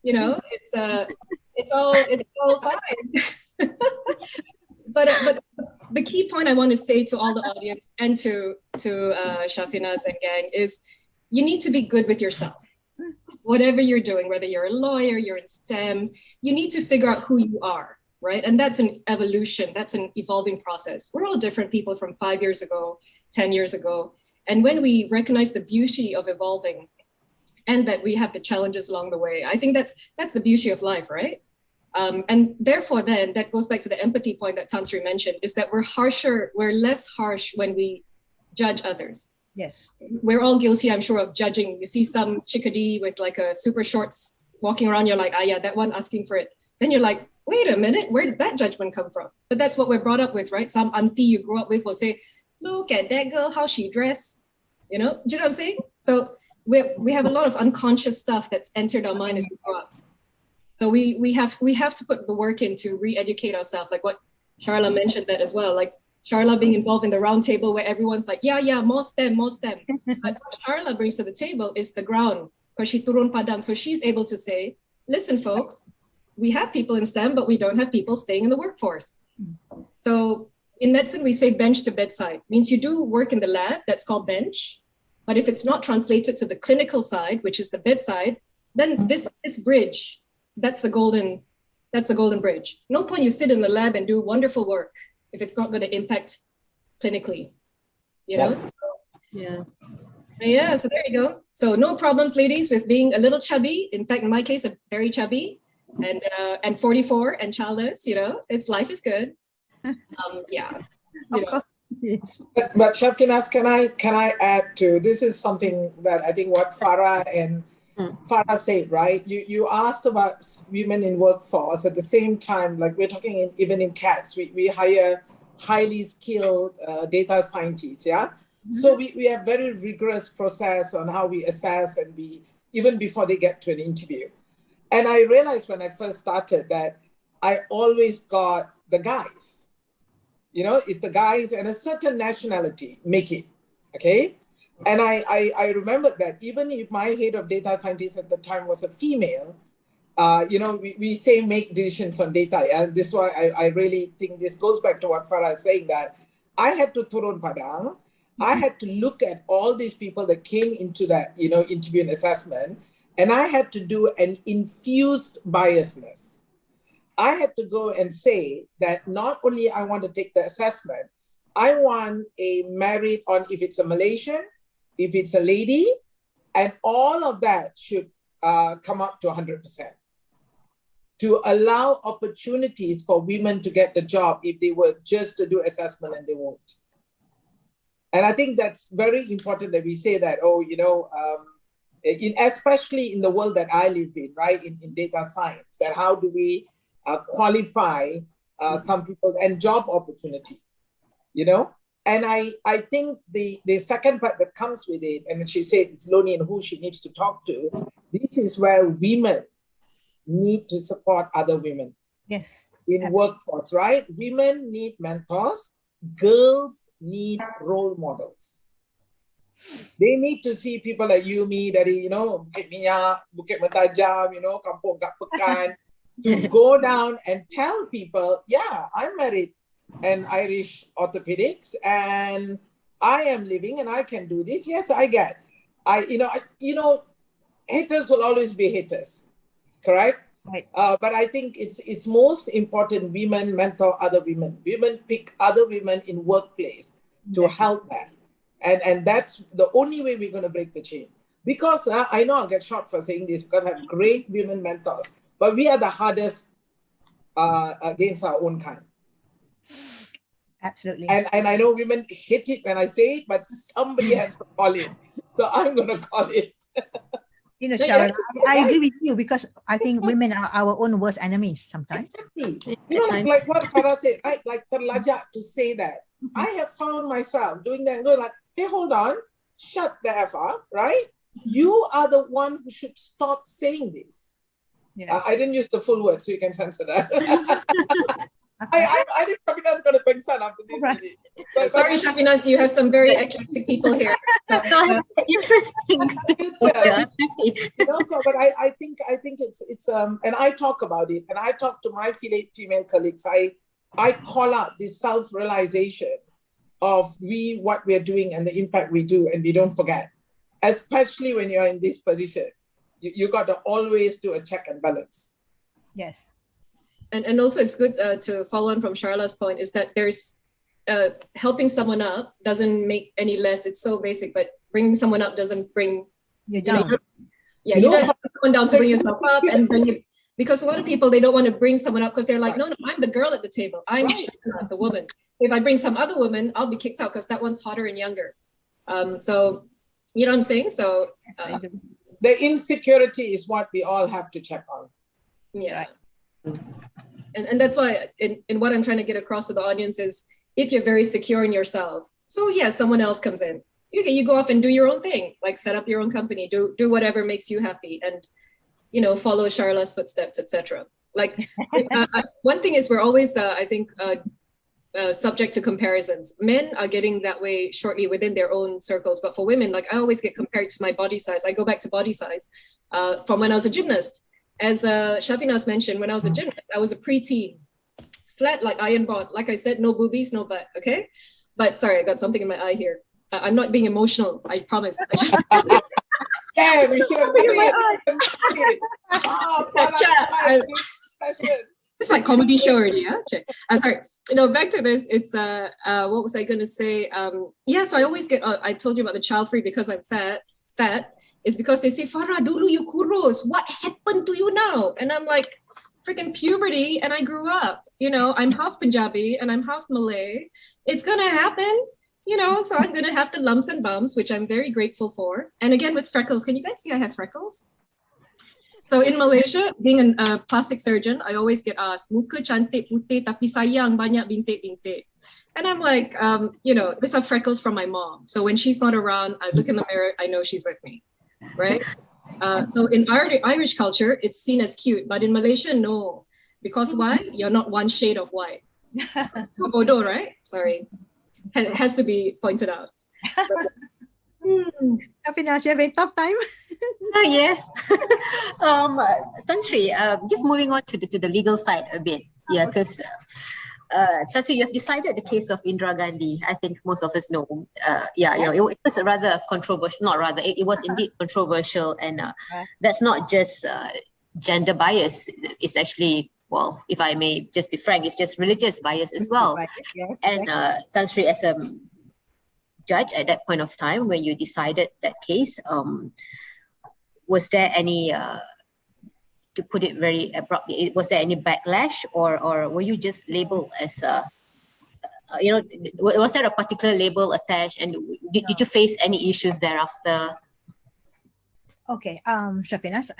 It's all fine. But the key point I want to say to all the audience and to Syafinaz and gang is you need to be good with yourself. Whatever you're doing, whether you're a lawyer, you're in STEM, you need to figure out who you are, right? And that's an evolution. That's an evolving process. We're all different people from 5 years ago, 10 years ago. And when we recognize the beauty of evolving and that we have the challenges along the way, I think that's the beauty of life, right? And therefore then that goes back to the empathy point that Tansri mentioned, is that we're less harsh when we judge others. Yes. We're all guilty, I'm sure, of judging. You see some chickadee with like a super shorts walking around, you're like, yeah, that one asking for it. Then you're like, wait a minute, where did that judgment come from? But that's what we're brought up with, right? Some auntie you grew up with will say, look at that girl, how she dressed. Do you know what I'm saying? So we have a lot of unconscious stuff that's entered our mind as we grow up. So we have to put the work in to re-educate ourselves, like what Sharala mentioned that as well. Like Sharala being involved in the round table where everyone's like, yeah, more STEM. But what Sharala brings to the table is the ground, because she turun padang. So she's able to say, listen, folks, we have people in STEM, but we don't have people staying in the workforce. So in medicine, we say bench to bedside, means you do work in the lab, that's called bench. But if it's not translated to the clinical side, which is the bedside, then this bridge, that's the golden That's the golden bridge. No point you sit in the lab and do wonderful work if it's not going to impact clinically, you know? So, yeah, so there you go. So no problems, ladies, with being a little chubby. In fact, in my case, I'm very chubby and 44 and childless, you know, life is good. Yeah. Of course. Yes. But Syafinaz, can I add to this? Is something that I think what Farrah said, right? You asked about women in workforce. At the same time, like we're talking even in CATS, we hire highly skilled data scientists, yeah? So we have very rigorous process on how we assess and even before they get to an interview. And I realized when I first started that I always got the guys. You know, it's the guys and a certain nationality make it, okay? And I remembered that even if my head of data scientists at the time was a female, you know, we say make decisions on data. And this is why I really think this goes back to what Farrah is saying, that I had to turun padang. I had to look at all these people that came into that, you know, interview and assessment, and I had to do an infused biasness. I had to go and say that not only I want to take the assessment, I want a merit on if it's a Malaysian, if it's a lady, and all of that should come up to 100%. To allow opportunities for women to get the job if they were just to do assessment and they won't. And I think that's very important that we say that, oh, you know, especially in the world that I live in, right, in data science, that how do we qualify some people and job opportunity, you know? And I think the second part that comes with it, and she said it's Loni and who she needs to talk to, this is where women need to support other women. Yes. In workforce, right? Women need mentors. Girls need role models. They need to see people like you, me, dari, you know, Bukit Minyak, Bukit Mentajam, you know, Kampung Kat Pekan, to go down and tell people, yeah, I'm married in Irish orthopedics and I am living and I can do this. Yes, I get. You know, haters will always be haters, correct? Right. But I think it's most important women mentor other women. Women pick other women in workplace to help them. And that's the only way we're going to break the chain. Because I know I'll get shot for saying this because I have great women mentors, but we are the hardest against our own kind. Absolutely. And I know women hate it when I say it, but somebody has to call it. So I'm going to call it. You know, Sharala, I agree with you because I think women are our own worst enemies sometimes. Exactly. You know, like what Farrah said, right? Like terlajak to say that. I have found myself doing that and going like, hey, hold on, shut the F up, right? You are the one who should stop saying this. Yeah. I didn't use the full word, so you can censor that. I think Syafinaz is going to bring sun after this. Right. But sorry, Syafinaz, you have some very eclectic people here. Interesting. You know, so, but I think it's and I talk about it, and I talk to my female colleagues. I call out this self-realization of what we're doing and the impact we do, and we don't forget, especially when you're in this position. You got to always do a check and balance. Yes. And also it's good to follow on from Sharala's point is that there's helping someone up doesn't make any less. It's so basic, but bringing someone up doesn't bring you down. You don't have someone down to bring yourself up. And then because a lot of people, they don't want to bring someone up because they're like, no, I'm the girl at the table. I'm Sharala, the woman. If I bring some other woman, I'll be kicked out because that one's hotter and younger. So, you know what I'm saying? So the insecurity is what we all have to check on. Yeah. And that's why in what I'm trying to get across to the audience is if you're very secure in yourself, so yeah, someone else comes in. You go off and do your own thing, like set up your own company, do whatever makes you happy, and you know, follow Sharala's footsteps, etc. Like one thing is we're always, I think, subject to comparisons. Men are getting that way shortly within their own circles, but for women, like I always get compared to my body size. I go back to body size from when I was a gymnast. As Syafinaz mentioned, when I was a gymnast, I was a preteen, flat like iron bod. Like I said, no boobies, no butt, okay? But sorry, I got something in my eye here. I'm not being emotional, I promise. Yeah, we should have It's like comedy show already, huh? Sorry, back to this. It's what was I gonna say? Yeah, so I always get. I told you about the child free because I'm fat. Is because they say, Farrah, dulu you kurus. What happened to you now? And I'm like, freaking puberty, and I grew up. I'm half Punjabi and I'm half Malay. It's gonna happen. So I'm gonna have the lumps and bumps, which I'm very grateful for. And again, with freckles, can you guys see I have freckles? So in Malaysia, being a plastic surgeon, I always get asked, muka cantik putih tapi sayang banyak bintik-bintik. And I'm like, these are freckles from my mom. So when she's not around, I look in the mirror, I know she's with me, right? So in Irish culture, it's seen as cute, but in Malaysia, no. Because why? You're not one shade of white. Bodoh, right? Sorry. It has to be pointed out. Syafinaz, you have a tough time? Yes. Tan Sri, just moving on to the legal side a bit. Yeah, because Tan Sri, you have decided the case of Indira Gandhi. I think most of us know. It was rather controversial. Not rather, it was indeed controversial, and that's not just gender bias. It's actually, well, if I may just be frank, it's just religious bias as well. Yes, and Tan Sri, as a judge at that point of time when you decided that case, was there any, to put it very abruptly, was there any backlash, or were you just labeled as was there a particular label attached, and did you face any issues thereafter? Okay, Syafinaz,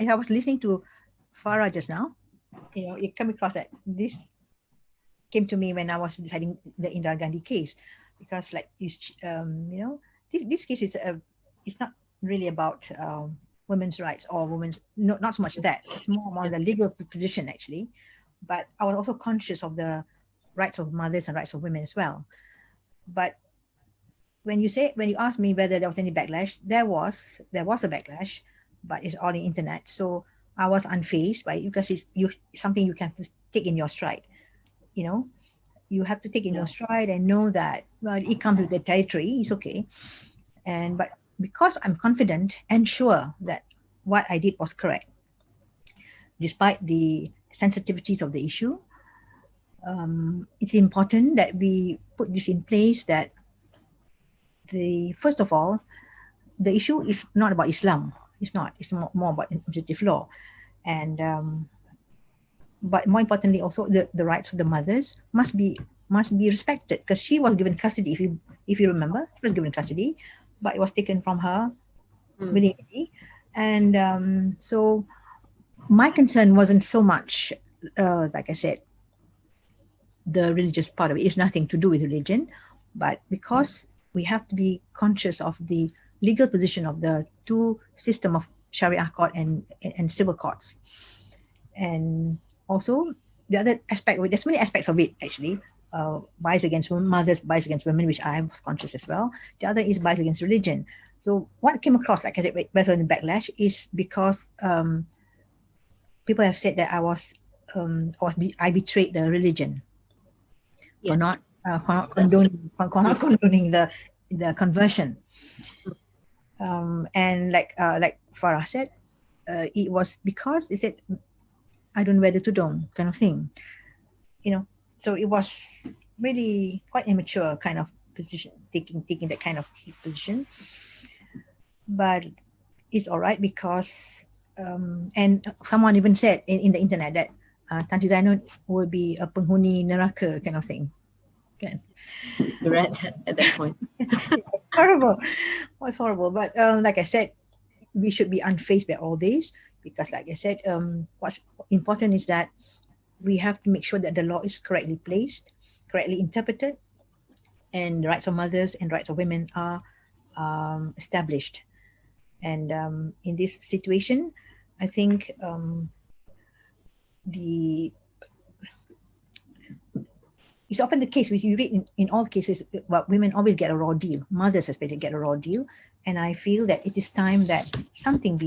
I was listening to Farrah just now. It came across that this came to me when I was deciding the Indira Gandhi case, because this case is it's not really about women's rights or women's, not so much that. It's more on the legal position actually, but I was also conscious of the rights of mothers and rights of women as well. But when you asked me whether there was any backlash, there was a backlash, but it's all on the internet. So I was unfazed by it because it's something you can take in your stride. You have to take in your stride and know that, well, it comes with the territory, it's okay. But because I'm confident and sure that what I did was correct, despite the sensitivities of the issue, it's important that we put this in place, that first of all, the issue is not about Islam. It's not. It's more about administrative law. And but more importantly, also the rights of the mothers must be respected, because she was given custody. If you remember, she was given custody, but it was taken from her willingly. And so my concern wasn't so much, like I said, the religious part of it. It's nothing to do with religion, but because we have to be conscious of the legal position of the two system of Sharia court and civil courts. And also the other aspect, there's many aspects of it actually. Bias against mothers, bias against women, which I was conscious as well. The other is bias against religion. So what came across, like I said, based on the backlash, is because people have said that I betrayed the religion, for not condoning the conversion. And like Farrah said, it was because they said, I don't wear the tudung, kind of thing. So it was really quite immature kind of position, taking that kind of position. But it's all right because, and someone even said in the internet that Tan Sri Zainun would be a penghuni neraka kind of thing. Okay. You're right at that point. Horrible. It was horrible. But like I said, we should be unfazed by all this, because like I said, what's important is that we have to make sure that the law is correctly placed, correctly interpreted, and the rights of mothers and rights of women are established. And in this situation, I think it's often the case, which you read in all cases, well, women always get a raw deal. Mothers especially get a raw deal. And I feel that it is time that something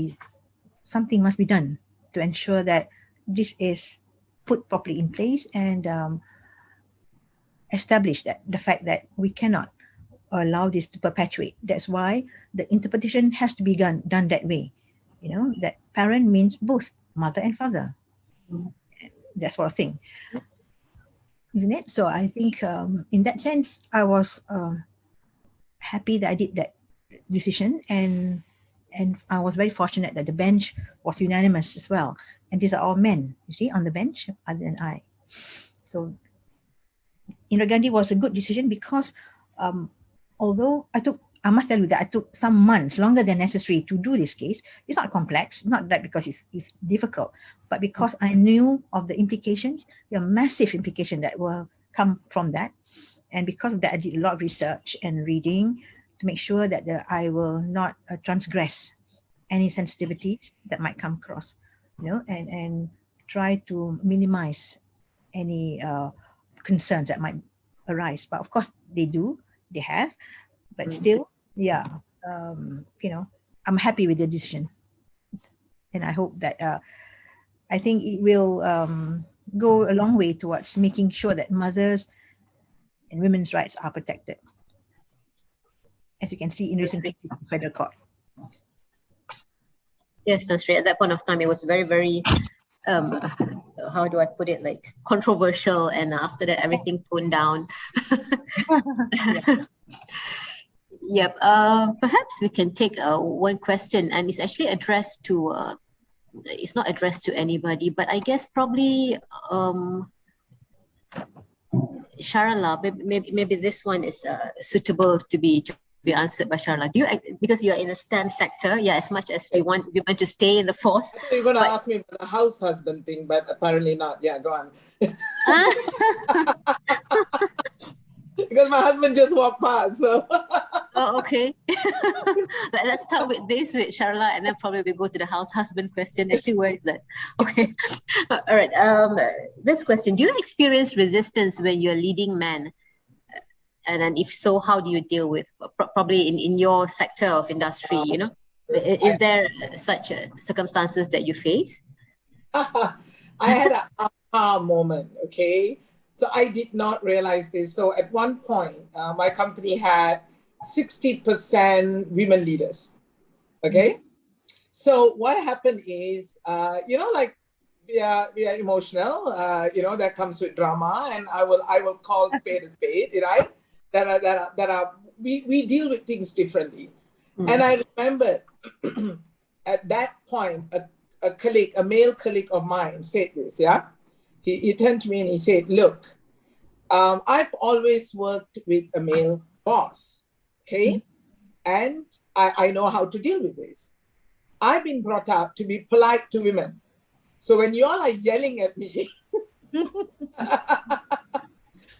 must be done to ensure that this is put properly in place and establish that the fact that we cannot allow this to perpetuate. That's why the interpretation has to be done that way. That parent means both mother and father. that sort of thing, isn't it? So I think in that sense, I was happy that I did that decision, and I was very fortunate that the bench was unanimous as well. And these are all men, you see, on the bench, other than I. So Indira Gandhi was a good decision because although I must tell you that I took some months, longer than necessary, to do this case. It's not complex, not that because it's difficult, but because I knew of the implications, the massive implication that will come from that. And because of that, I did a lot of research and reading to make sure that I will not transgress any sensitivities that might come across, and try to minimize any concerns that might arise. But of course, they have, but still, yeah, I'm happy with the decision, and I hope that I think it will go a long way towards making sure that mothers and women's rights are protected, as you can see in recent cases in the federal court. Yes, that's right. At that point of time, it was very, very, how do I put it, like controversial. And after that, everything toned down. Yep. Perhaps we can take one question, and it's actually addressed to, it's not addressed to anybody, but I guess probably Sharala, maybe this one is suitable to be answered by Sharala. Do you, because you're in the STEM sector, yeah, as much as we want to stay in the force. You're going to ask me about the house husband thing, but apparently not. Yeah, go on. Because my husband just walked past, so. Oh, okay. Let's start with this with Sharala, and then probably we go to the house husband question. Actually, where is that? Okay. All right. This question: do you experience resistance when you're leading men? And then, if so, how do you deal with probably in your sector of industry? Is there such circumstances that you face? I had an aha moment. Okay. So I did not realize this. So at one point, my company had 60% women leaders. Okay. So what happened is, like we are emotional, that comes with drama, and I will call spade a spade, right? We deal with things differently. And I remember at that point, a male colleague of mine said this, yeah? He turned to me and he said, look, I've always worked with a male boss, okay? And I know how to deal with this. I've been brought up to be polite to women. So when you all are yelling at me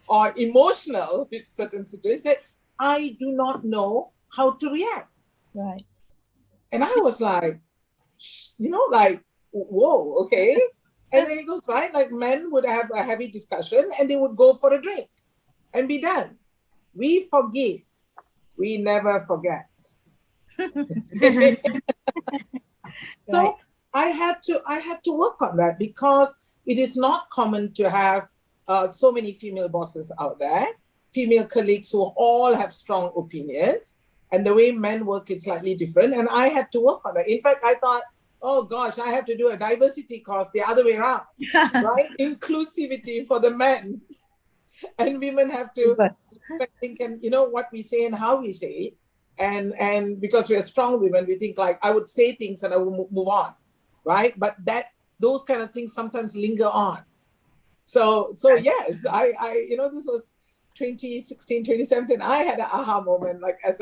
or emotional with certain situations, I do not know how to react. Right. And I was like, whoa, okay. And then he goes, right, like men would have a heavy discussion and they would go for a drink and be done. We forgive. We never forget. So I had to work on that because it is not common to have so many female bosses out there, female colleagues who all have strong opinions, and the way men work is slightly different. And I had to work on that. In fact, I thought, oh gosh, I have to do a diversity course the other way around, right? Inclusivity for the men. And women have to think, and what we say and how we say it. And because we are strong women, we think like, I would say things and I will move on, right? But those kind of things sometimes linger on. So yes, I this was 2016, 2017. I had an aha moment, like as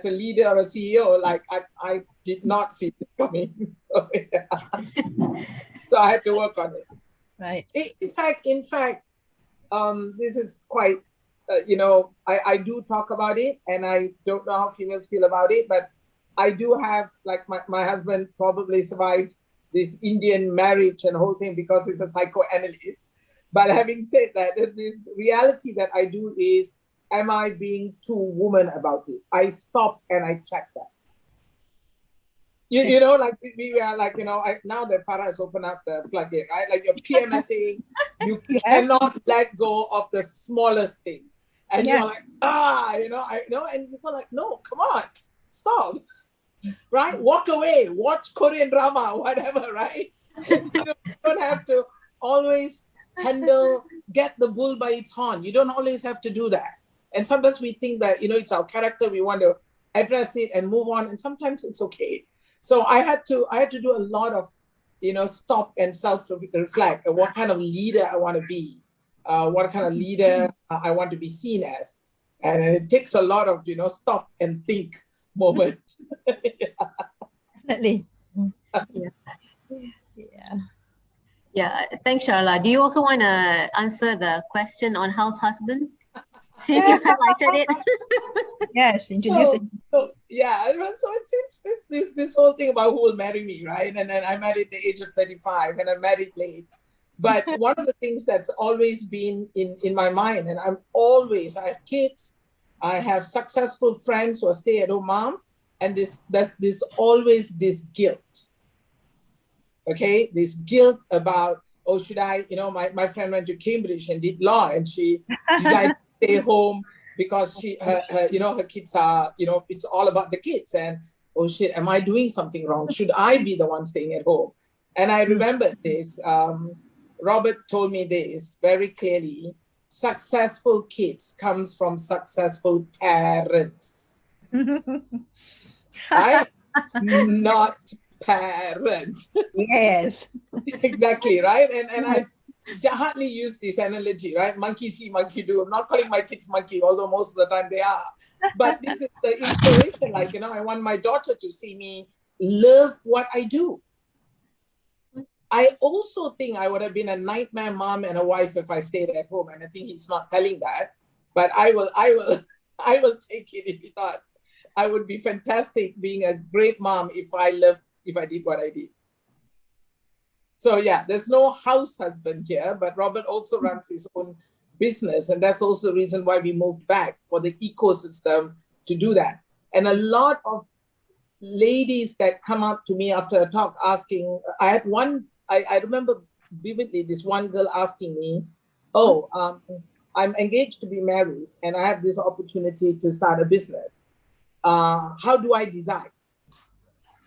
a leader or a CEO, like I did not see this coming. So, yeah. So I had to work on it. Right. In fact, this is quite, I do talk about it, and I don't know how females feel about it, but I do have, like my husband probably survived this Indian marriage and whole thing because he's a psychoanalyst. But having said that, this reality that I do is, am I being too woman about it? I stop and I check that. Like we are like, now that Farrah has opened up the floodgate, right? Like you're PMSing, you cannot let go of the smallest thing. And you're like, and people are like, no, come on, stop. Right? Walk away, watch Korean drama, whatever, right? You don't have to always get the bull by its horn. You don't always have to do that. And sometimes we think that, it's our character, we want to address it and move on. And sometimes it's okay. So I had to do a lot of, stop and self-reflect on what kind of leader I want to be, what kind of leader I want to be seen as. And it takes a lot of, stop and think moment. Definitely. Yeah, thanks, Sharala. Do you also want to answer the question on house husband? Since you highlighted it. Yes, introduce it. So it's this whole thing about who will marry me, right? And then I married at the age of 35 and I married late. But one of the things that's always been in my mind, and I have kids, I have successful friends who are stay-at-home mom, and there's always this guilt. Okay, this guilt about, should I, my friend went to Cambridge and did law, and she decided to stay home because her kids are, it's all about the kids. And, oh shit, am I doing something wrong? Should I be the one staying at home? And I remember this, Robert told me this very clearly: successful kids comes from successful parents. Right? Not parents. Yes. Exactly, right? And I hardly use this analogy, right? Monkey see, monkey do. I'm not calling my kids monkey, although most of the time they are. But this is the inspiration, like, I want my daughter to see me love what I do. I also think I would have been a nightmare mom and a wife if I stayed at home. And I think he's not telling that, but I will take it if he thought I would be fantastic being a great mom if I did what I did. So yeah, there's no house husband here, but Robert also runs his own business. And that's also the reason why we moved back, for the ecosystem to do that. And a lot of ladies that come up to me after a talk asking, I remember vividly this one girl asking me, I'm engaged to be married and I have this opportunity to start a business. How do I decide?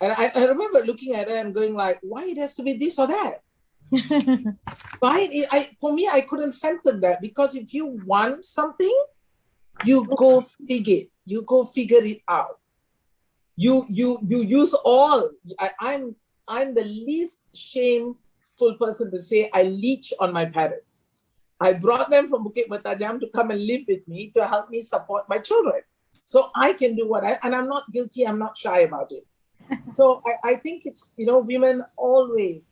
And I remember looking at her and going like, why it has to be this or that? Right? For me, I couldn't fathom that, because if you want something, you go figure it out. You use all. I'm the least shameful person to say I leech on my parents. I brought them from Bukit Bertajam to come and live with me to help me support my children. So I can do and I'm not guilty, I'm not shy about it. So I think it's, women always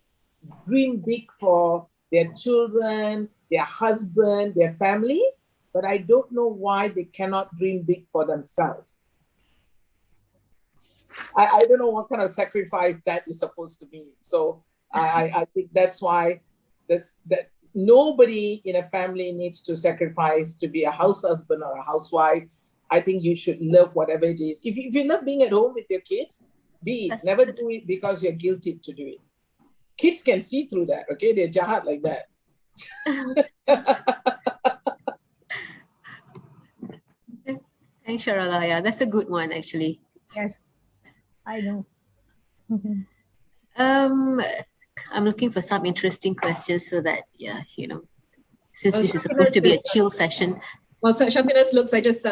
dream big for their children, their husband, their family, but I don't know why they cannot dream big for themselves. I don't know what kind of sacrifice that is supposed to be. So I think that's why that nobody in a family needs to sacrifice to be a house husband or a housewife. I think you should love whatever it is. If you love being at home with your kids, be it. Never do it because you're guilty to do it. Kids can see through that, okay? They're jahat like that. Thanks, Sharala. Yeah, that's a good one, actually. Yes, I know. I'm looking for some interesting questions so that, since this is supposed to be a chill session. Well, so Syafinaz looks, I just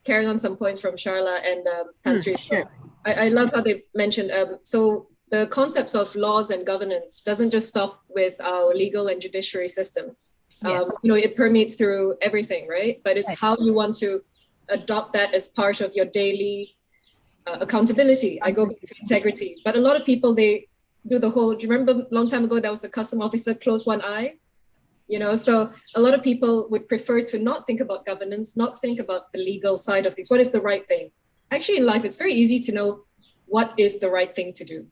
carrying on some points from Sharala and Tansri. Sure. I love how they mentioned, so the concepts of laws and governance doesn't just stop with our legal and judiciary system. Yeah. It permeates through everything, right? But it's how you want to adopt that as part of your daily accountability. I go back to integrity. But a lot of people, they do the whole, do you remember a long time ago, that was the custom officer, close one eye? So a lot of people would prefer to not think about governance, not think about the legal side of things. What is the right thing? Actually, in life, it's very easy to know what is the right thing to do.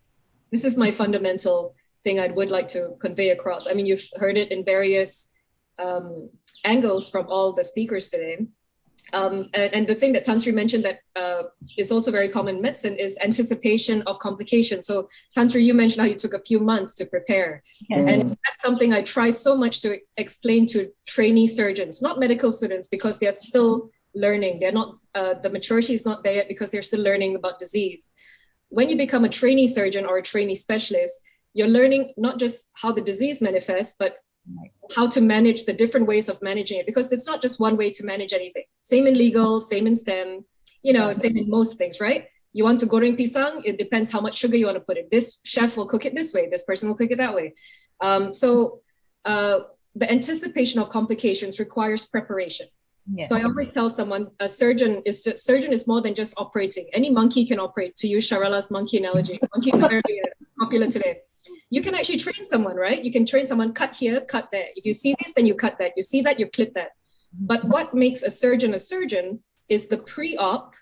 This is my fundamental thing I would like to convey across. I mean, you've heard it in various angles from all the speakers today. And the thing that Tansri mentioned that is also very common in medicine is anticipation of complications. So Tansri, you mentioned how you took a few months to prepare. Yes. And that's something I try so much to explain to trainee surgeons, not medical students, because they're still learning. They're not, the maturity is not there yet because they're still learning about disease. When you become a trainee surgeon or a trainee specialist, you're learning not just how the disease manifests, but how to manage the different ways of managing it, because it's not just one way to manage anything. Same in legal, same in STEM, same in most things, right? You want to goreng pisang, it depends how much sugar you want to put in. This chef will cook it this way, this person will cook it that way. The anticipation of complications requires preparation. Yes. So I always tell someone, a surgeon is more than just operating. Any monkey can operate, to use Sharala's monkey analogy. Monkeys are very popular today. You can actually train someone, right? You can train someone, cut here, cut there. If you see this, then you cut that. You see that, you clip that. But what makes a surgeon is the pre-op,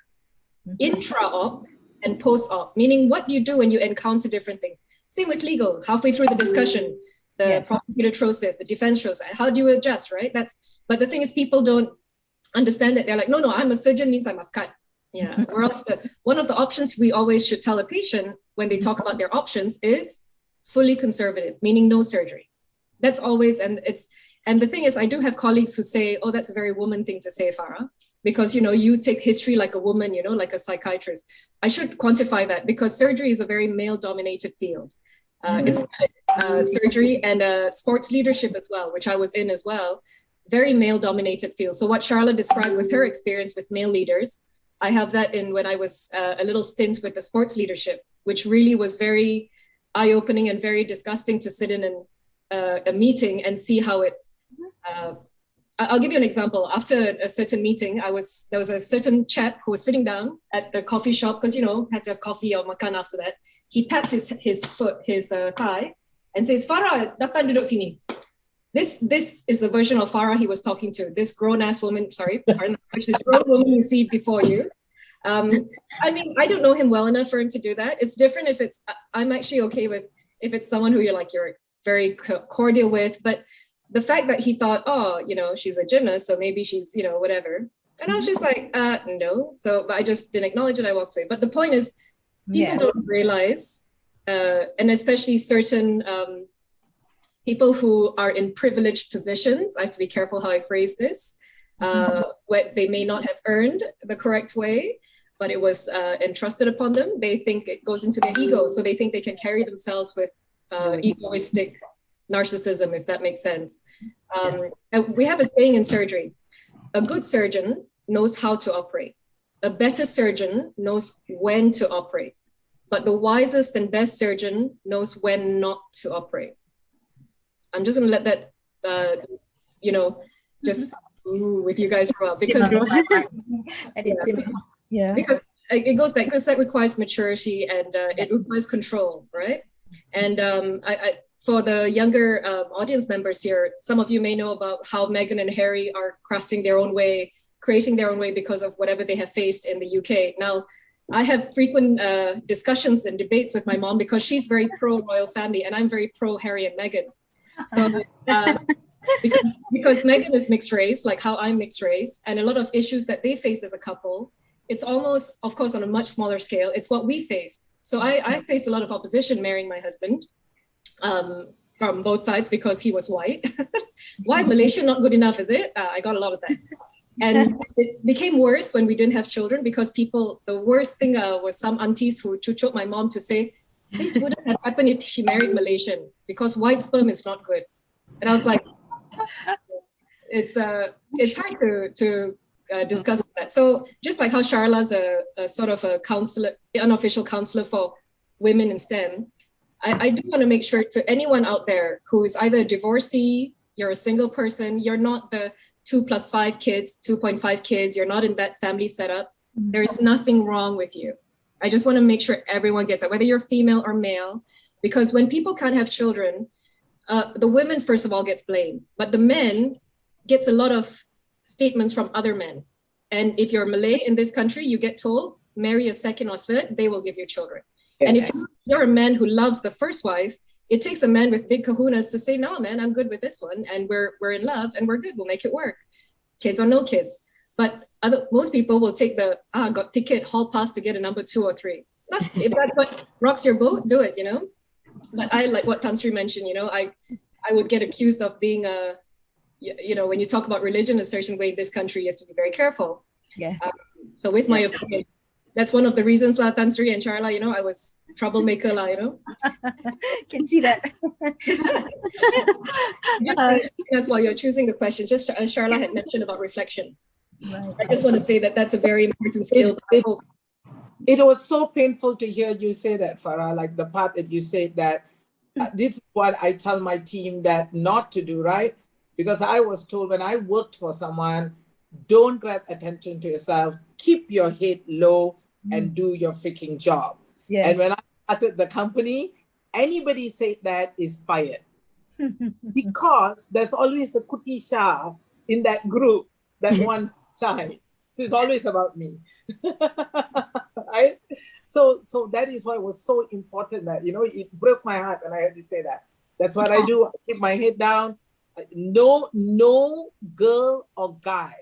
intra-op, and post-op, meaning what you do when you encounter different things. Same with legal, halfway through the discussion, the prosecutor throws this, the defense throws that. How do you adjust, right? But the thing is, people don't understand that. They're like, no, I'm a surgeon, means I must cut. Yeah. Or else one of the options we always should tell a patient when they talk about their options is fully conservative, meaning no surgery. That's always, and the thing is, I do have colleagues who say, oh, that's a very woman thing to say, Farrah, because, you take history like a woman, like a psychiatrist. I should quantify that, because surgery is a very male-dominated field. It's surgery and sports leadership as well, which I was in as well. Very male-dominated field. So what Sharala described with her experience with male leaders, I have that in when I was a little stint with the sports leadership, which really was very eye-opening and very disgusting to sit in a meeting and see how it. I'll give you an example. After a certain meeting, there was a certain chap who was sitting down at the coffee shop, because had to have coffee or makan after that. He pats his thigh and says, "Farrah, datang duduk sini." This is the version of Farrah he was talking to. This grown-ass woman, this grown woman you see before you. I don't know him well enough for him to do that. It's different if I'm actually okay with if it's someone who you're very cordial with, but the fact that he thought, she's a gymnast, so maybe she's, whatever. And I was just like, no. But I just didn't acknowledge it. I walked away. But the point is, people don't realize, and especially certain people who are in privileged positions, I have to be careful how I phrase this, what they may not have earned the correct way, but it was entrusted upon them. They think it goes into their ego. So they think they can carry themselves with egoistic narcissism, if that makes sense. And we have a saying in surgery: a good surgeon knows how to operate. A better surgeon knows when to operate. But the wisest and best surgeon knows when not to operate. I'm just going to let that, just with you guys for a while, because because it goes back, because that requires maturity and it requires control, right? And for the younger audience members here, some of you may know about how Meghan and Harry are crafting their own way, creating their own way because of whatever they have faced in the UK. Now, I have frequent discussions and debates with my mom, because she's very pro-royal family and I'm very pro-Harry and Meghan. So because Meghan is mixed race, like how I'm mixed race, and a lot of issues that they face as a couple, it's almost, of course, on a much smaller scale, it's what we faced. So I faced a lot of opposition marrying my husband from both sides, because he was white. Why Malaysia not good enough, is it? I got a lot of that. And it became worse when we didn't have children, because the worst thing was some aunties who chuchok my mom to say, this wouldn't have happened if she married Malaysian, because white sperm is not good. And I was like, it's hard to discuss that. So just like how Sharala's a sort of a counselor, unofficial counselor for women in STEM, I do want to make sure to anyone out there who is either a divorcee, you're a single person, you're not the 2 + 5 kids, 2.5 kids, you're not in that family setup, there is nothing wrong with you. I just want to make sure everyone gets it, whether you're female or male, because when people can't have children, the women, first of all, gets blamed, but the men gets a lot of statements from other men. And if you're Malay in this country, you get told, marry a second or third, they will give you children. Yes. And if you're a man who loves the first wife, it takes a man with big kahunas to say, no, man, I'm good with this one. And we're in love and we're good. We'll make it work. Kids or no kids. But most people will take got ticket, hall pass to get a number 2 or 3. If that's what rocks your boat, do it, But I like what Tan Sri mentioned, I would get accused of being when you talk about religion a certain way in this country, you have to be very careful. Yeah. So with my opinion, That's one of the reasons, Tan Sri and Sharala, I was troublemaker, Can see that. That's while you're choosing the question, just as Sharala had mentioned about reflection. Right. I just want to say that that's a very important skill. It was so painful to hear you say that, Farrah, like the part that you said that this is what I tell my team that not to do, right? Because I was told when I worked for someone, don't grab attention to yourself, keep your head low and do your freaking job. Yes. And when I started the company, anybody said that is fired. Because there's always a kuti shah in that group that wants shy. So it's always about me. Right? So that is why it was so important that, it broke my heart when I had to say that. That's what I do. I keep my head down. No girl or guy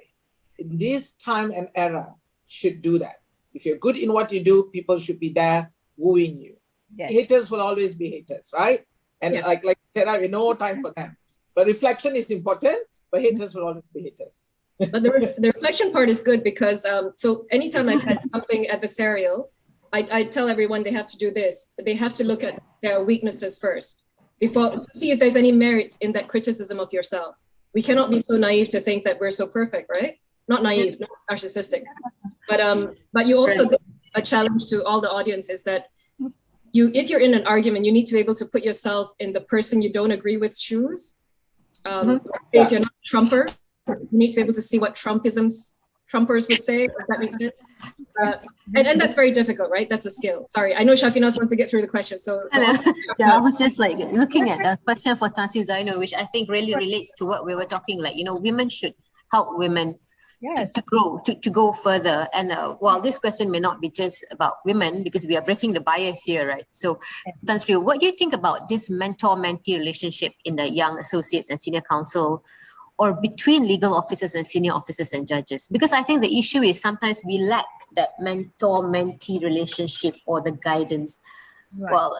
in this time and era should do that. If you're good in what you do, people should be there wooing you. Yes. Haters will always be haters, right? And like I have no time for them. But reflection is important, but haters will always be haters. But the reflection part is good because so anytime I've had something adversarial, I tell everyone they have to do this. They have to look at their weaknesses first before see if there's any merit in that criticism of yourself. We cannot be so naive to think that we're so perfect, right? Not naive, not narcissistic. But you also a challenge to all the audience is that if you're in an argument, you need to be able to put yourself in the person you don't agree with shoes. If you're not a Trumper, you need to be able to see what Trumpers would say, if that makes sense. And that's very difficult, right? That's a skill. Sorry, I know Syafinaz wants to get through the question. So I was just like looking at the question for Tan Sri Zainun, which I think really relates to what we were talking, like, women should help women to grow, to go further. And while this question may not be just about women, because we are breaking the bias here, right? So Tan Sri, what do you think about this mentor-mentee relationship in the young associates and senior counsel, or between legal officers and senior officers and judges? Because I think the issue is sometimes we lack that mentor-mentee relationship or the guidance. Right. Well,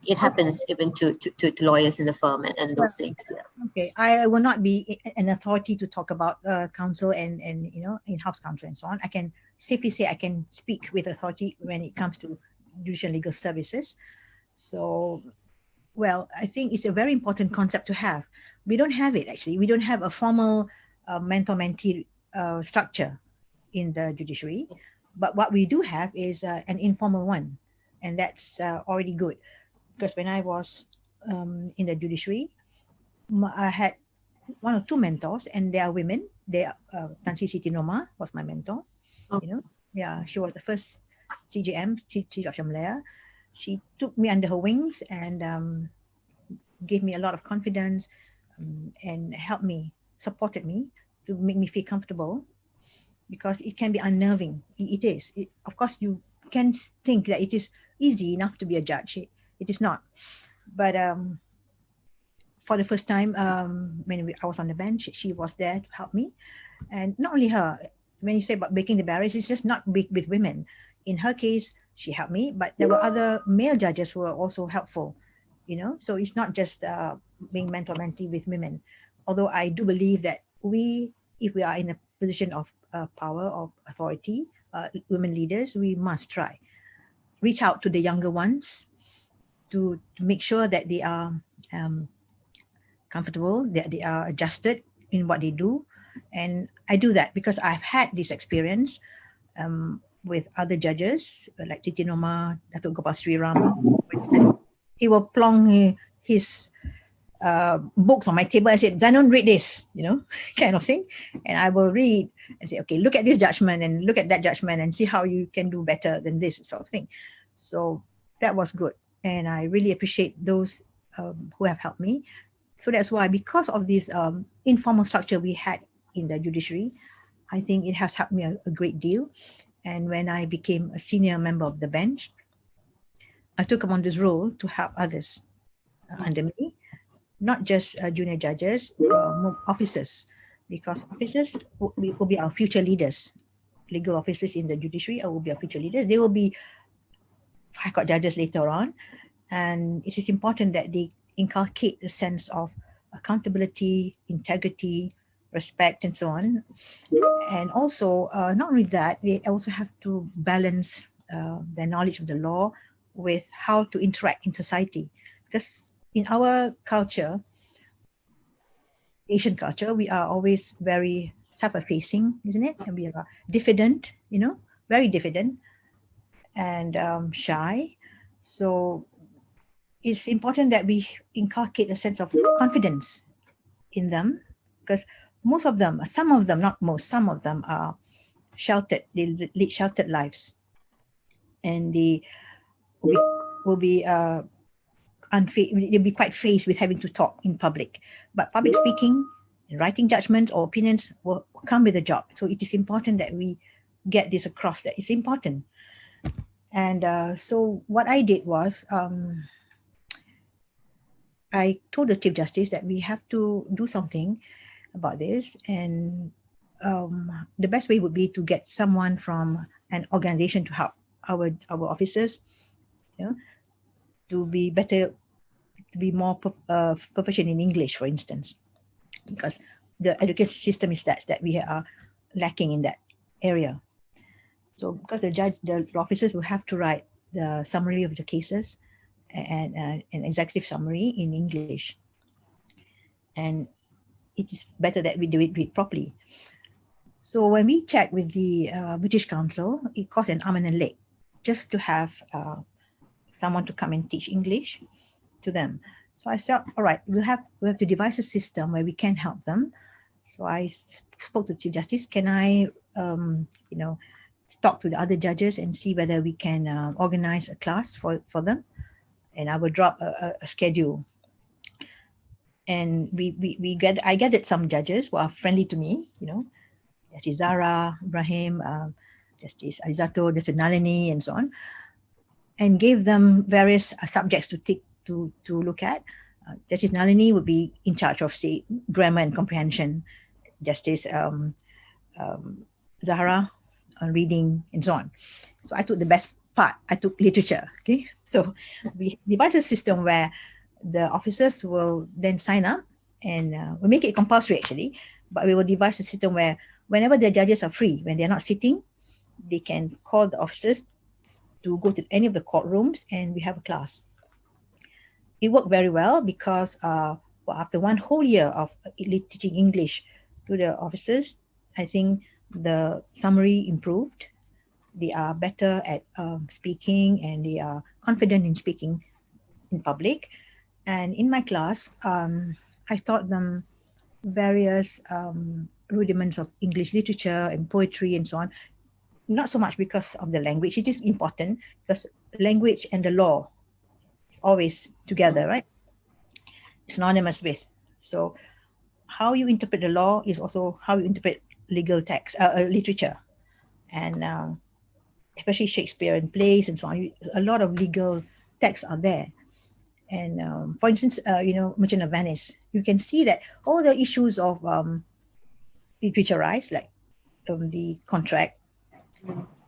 it happens even to lawyers in the firm and those things. Yeah. Okay, I will not be an authority to talk about counsel and in-house counsel and so on. I can safely say I can speak with authority when it comes to judicial legal services. So, well, I think it's a very important concept to have. We don't have it, actually. We don't have a formal mentor-mentee structure in the judiciary. But what we do have is an informal one. And that's already good. Because when I was in the judiciary, I had one or two mentors, and they are women. They are Tan Sri Siti Noma was my mentor. Oh. Yeah, she was the first CJM, Chief Judge of Malaya. She took me under her wings and gave me a lot of confidence and helped me, supported me to make me feel comfortable, because it can be unnerving. It is. Of course, you can think that it is easy enough to be a judge. It is not. But for the first time, when I was on the bench, she was there to help me. And not only her, when you say about breaking the barriers, it's just not big with women. In her case, she helped me, but there were other male judges who were also helpful, So it's not just being mentor-mentee with women. Although I do believe that if we are in a position of power or authority, women leaders, we must try. Reach out to the younger ones to make sure that they are comfortable, that they are adjusted in what they do. And I do that because I've had this experience with other judges, like Titi Noma, Datuk Gopal Sri Ram. He will plonk his books on my table and say, Zainun, read this, kind of thing. And I will read and say, okay, look at this judgment and look at that judgment and see how you can do better than this sort of thing. So that was good. And I really appreciate those who have helped me. So that's why, because of this informal structure we had in the judiciary, I think it has helped me a great deal. And when I became a senior member of the bench, I took on this role to help others under me, not just junior judges, officers, because officers will be our future leaders. Legal officers in the judiciary will be our future leaders. They will be High Court judges later on. And it is important that they inculcate the sense of accountability, integrity, respect, and so on. And also, not only that, they also have to balance their knowledge of the law with how to interact in society. Because in our culture, Asian culture, we are always very self-effacing, isn't it? And we are diffident, very diffident and shy. So it's important that we inculcate a sense of confidence in them, because most of them, some of them, not most, some of them are sheltered. They lead sheltered lives, and they will be they'll be quite faced with having to talk in public. But public speaking, writing judgments or opinions will come with a job. So it is important that we get this across, that it's important. And so what I did was, I told the Chief Justice that we have to do something about this. And the best way would be to get someone from an organization to help our officers, to be better, to be more proficient in English, for instance, because the education system is that we are lacking in that area. So because the officers will have to write the summary of the cases and an executive summary in English, and it is better that we do it properly. So when we checked with the British Council, it cost an arm and a leg just to have someone to come and teach English to them. So I said, all right, we have to devise a system where we can help them. So I spoke to Chief Justice. Can I, talk to the other judges and see whether we can organize a class for them, and I will drop a schedule. And I gathered some judges who are friendly to me, Justice Zara, Ibrahim, Justice Alizato, Justice Nalini, and so on, and gave them various subjects to look at. Justice Nalini would be in charge of, say, grammar and comprehension. Justice Zahra on reading, and so on. So I took the best part. I took literature. Okay, so we devised a system where the officers will then sign up, and we make it compulsory actually, but we will devise a system where whenever the judges are free, when they're not sitting, they can call the officers to go to any of the courtrooms, and we have a class. It worked very well because after one whole year of teaching English to the officers, I think the summary improved. They are better at speaking, and they are confident in speaking in public. And in my class, I taught them various rudiments of English literature and poetry and so on. Not so much because of the language. It is important because language and the law is always together, right? Synonymous with. So how you interpret the law is also how you interpret legal text, literature. And especially Shakespeare and plays and so on, a lot of legal texts are there. And for instance, Merchant of Venice, you can see that all the issues of literature rise, like the contract,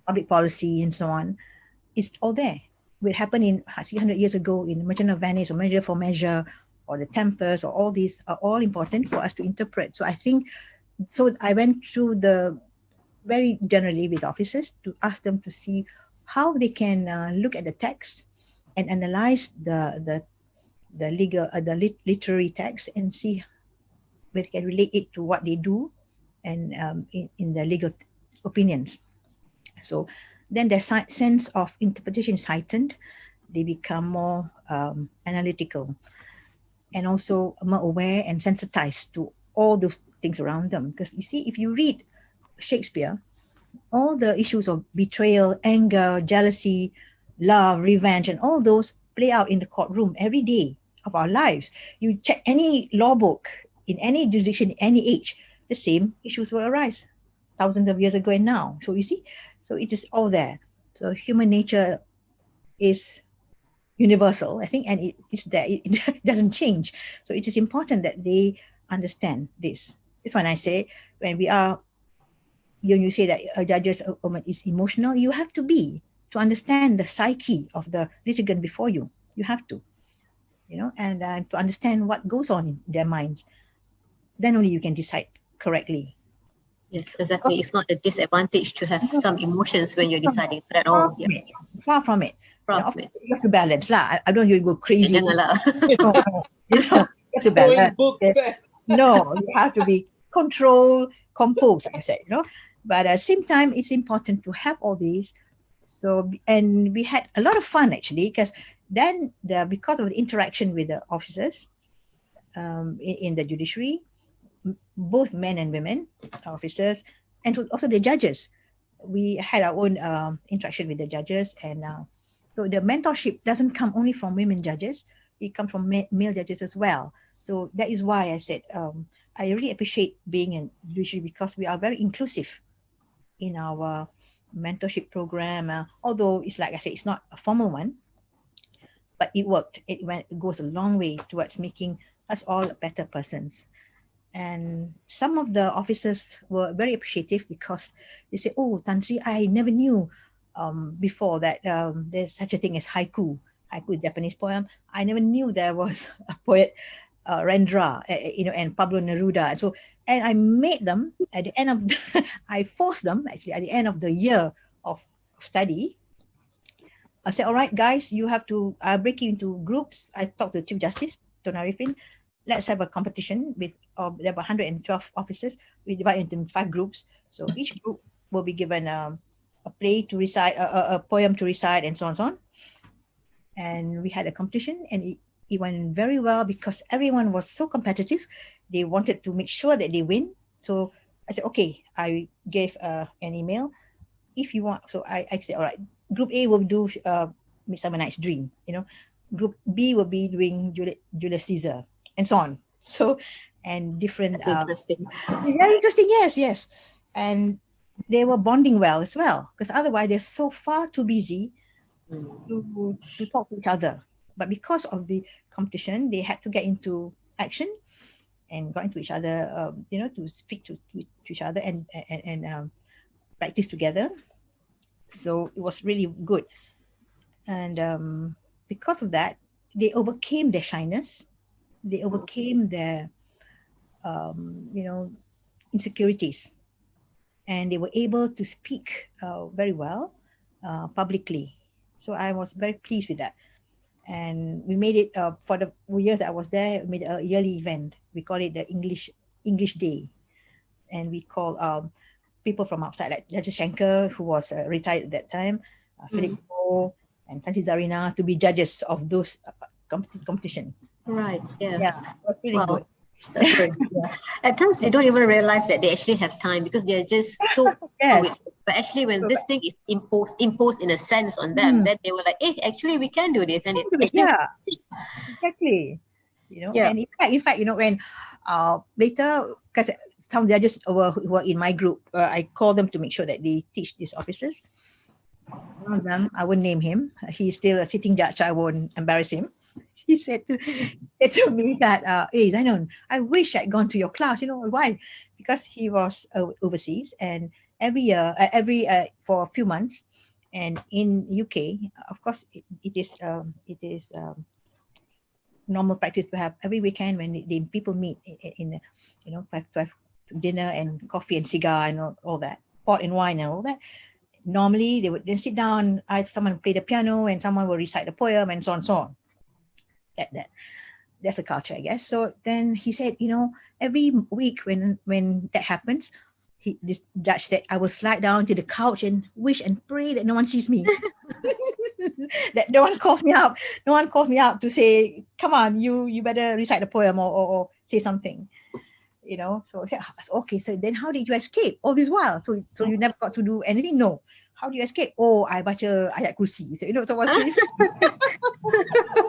public policy, and so on, it's all there. It happened in 100 years ago in Merchant of Venice, or Measure for Measure, or the Tempest, or all these are all important for us to interpret. So I think, so I went through very generally with officers to ask them to see how they can look at the text and analyze the legal, literary text, and see whether they can relate it to what they do and in the legal opinions. So then their sense of interpretation is heightened. They become more analytical, and also more aware and sensitized to all those things around them. Because you see, if you read Shakespeare, all the issues of betrayal, anger, jealousy, love, revenge, and all those play out in the courtroom every day of our lives. You check any law book in any jurisdiction, any age, the same issues will arise thousands of years ago and now. So you see, so it is all there. So human nature is universal, I think, and it is there. It doesn't change. So it is important that they understand this. This one I say, when you say that a judge's is emotional, you have to be, to understand the psyche of the litigant before you. You have to, and to understand what goes on in their minds. Then only you can decide correctly. Yes, exactly. It's not a disadvantage to have some emotions when you're deciding at Far all. from it. Far from it. Far Of from it. course, you have to balance lah. I don't want you to go crazy. Janganlah. No, you know, you have to Throwing balance. books. No, you have to be controlled, composed, like I said, But at the same time, it's important to have all these. So, and we had a lot of fun actually, because then because of the interaction with the officers in the judiciary, both men and women officers, and also the judges, we had our own interaction with the judges, and so the mentorship doesn't come only from women judges, it comes from male judges as well. So that is why I said I really appreciate being in judiciary, because we are very inclusive in our mentorship program, although it's like I said, it's not a formal one, but it worked. It goes a long way towards making us all better persons. And some of the officers were very appreciative, because they said, "Oh, Tan Sri, I never knew before that there's such a thing as haiku. Haiku is Japanese poem. I never knew there was a poet, Rendra, and Pablo Neruda." And I made them at the end of, I forced them actually at the end of the year of study. I said, "All right, guys, you have to break you into groups." I talked to Chief Justice Tun Arifin. Let's have a competition with there were 112 officers. We divide into 5 groups. So each group will be given a play to recite, a poem to recite, and so on and so on. And we had a competition, and it went very well, because everyone was so competitive. They wanted to make sure that they win. So I said, okay, I gave an email. If you want, so I said, all right, Group A will do Midsummer Night's Dream. Group B will be doing Julius Caesar, and so on. So, and different. That's interesting. Very interesting. Yes. And they were bonding well as well, because otherwise they're so far too busy to talk to each other. But because of the competition, they had to get into action and got into each other, to speak to each other and practice together. So it was really good. And because of that, they overcame their shyness. They overcame their, insecurities. And they were able to speak very well publicly. So I was very pleased with that. And we made it for the years that I was there, we made a yearly event. We call it the English Day. And we call people from outside, like Judge Shanker, who was retired at that time, Philip Ho, and Tansi Zarina, to be judges of those competition. Right. Yeah. Yeah, it was really good. That's very good. Yeah. At times they don't even realize that they actually have time, because they're just so Yes. But actually, when this thing is imposed in a sense on them, then they were like, "Hey, actually, we can do this," and it actually, Exactly. Yeah. And in fact, when later, because some judges were in my group, I called them to make sure that they teach these officers. One of them, I won't name him. He's still a sitting judge. I won't embarrass him. He said to me that, "Hey, Zainun, I wish I'd gone to your class." Why? Because he was overseas, and every year, for a few months, and in UK, of course, it is normal practice to have every weekend when people meet in have dinner and coffee and cigar and all that, pot and wine and all that. Normally, they would then sit down. Someone play the piano and someone will recite the poem and so on and so on. That's a culture, I guess. So then he said, every week when that happens, this judge said, I will slide down to the couch and wish and pray that no one sees me. That no one calls me out. No one calls me out to say, "Come on, you better recite the poem or say something." So I said, okay, so then how did you escape all this while? So you never got to do anything? No. How do you escape? Oh, I baca ayat kursi. So, so what's really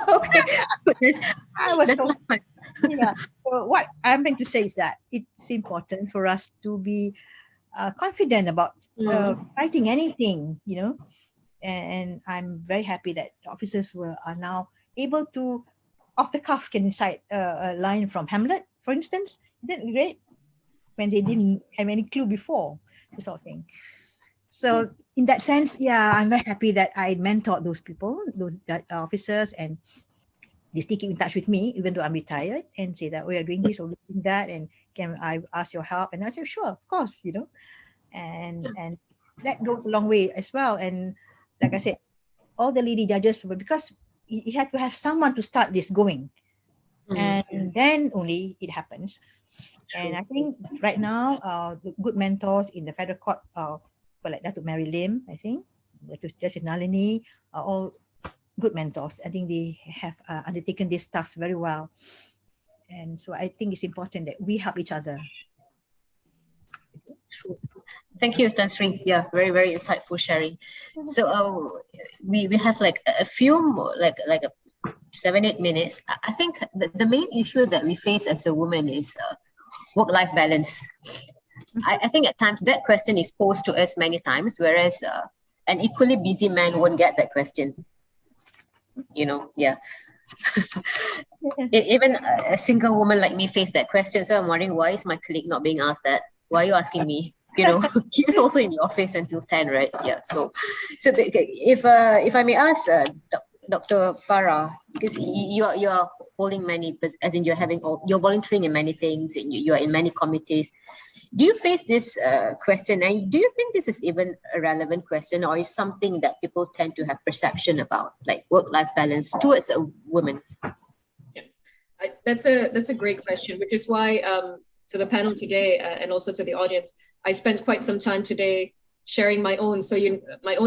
Okay. Goodness. I was That's so, not so what I'm trying to say is that it's important for us to be confident about writing anything, and I'm very happy that officers are now able to, off the cuff, can recite a line from Hamlet, for instance. Isn't it great? When they didn't have any clue before, this sort of thing. So in that sense, I'm very happy that I mentored those people, those officers, and they still keep in touch with me, even though I'm retired, and say that we are doing this or doing that, and can I ask your help? And I said, sure, of course, and that goes a long way as well. And like I said, all the lady judges were, because you had to have someone to start this going, and then only it happens. And I think right now, the good mentors in the federal court, like Dr. Mary Lim, I think, Dr. Justice Nalini, are all good mentors. I think they have undertaken this task very well. And so I think it's important that we help each other. Thank you, Tan Sri. Yeah, very, very insightful sharing. So we have like a few more, like 7-8 minutes. I think the main issue that we face as a woman is work-life balance. I think at times that question is posed to us many times, whereas an equally busy man won't get that question. Yeah. Even a single woman like me face that question. So I'm wondering, why is my colleague not being asked that? Why are you asking me? He was also in the office until 10, right? Yeah. So if I may ask Dr. Farrah, because you're holding many, as in you're volunteering in many things, and you're in many committees. Do you face this question, and do you think this is even a relevant question, or is something that people tend to have perception about, like work-life balance towards a woman? Yeah, that's a great question, which is why to the panel today and also to the audience, I spent quite some time today sharing my own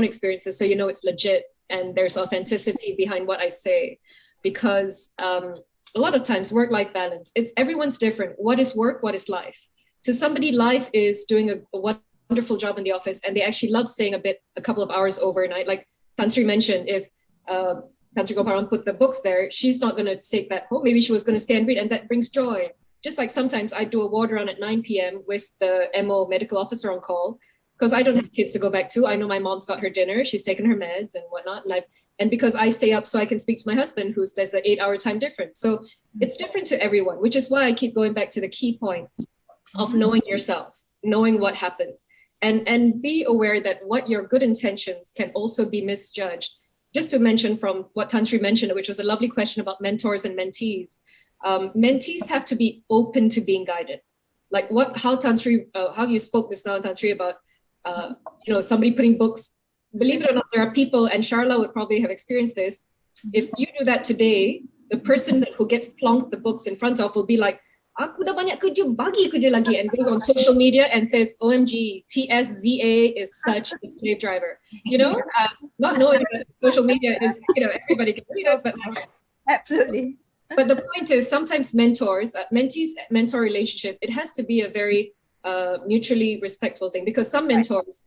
experiences, so it's legit and there's authenticity behind what I say, because a lot of times work-life balance, everyone's different. What is work? What is life? To somebody, life is doing a wonderful job in the office, and they actually love staying a couple of hours overnight. Like Tan Sri mentioned, if Tan Sri Goparan put the books there, she's not going to take that home. Maybe she was going to stay and read, and that brings joy. Just like sometimes I do a ward round at 9 p.m. with the MO medical officer on call, because I don't have kids to go back to. I know my mom's got her dinner, she's taken her meds and whatnot, and because I stay up so I can speak to my husband, there's an 8-hour time difference. So it's different to everyone, which is why I keep going back to the key point of knowing yourself, knowing what happens, and be aware that what your good intentions can also be misjudged. Just to mention from what Tan Sri mentioned, which was a lovely question about mentors and mentees. Mentees have to be open to being guided. Like how Tan Sri, how you spoke this now, Tan Sri, about somebody putting books. Believe it or not, there are people, and Sharala would probably have experienced this. If you do that today, the person who gets plonked the books in front of will be like, aku dah banyak kerja, bagi kerja lagi, and goes on social media and says, OMG, TSZA is such a slave driver. Not knowing that social media is, everybody can read it, but absolutely. But the point is, sometimes mentor relationship, it has to be a very mutually respectful thing, because some mentors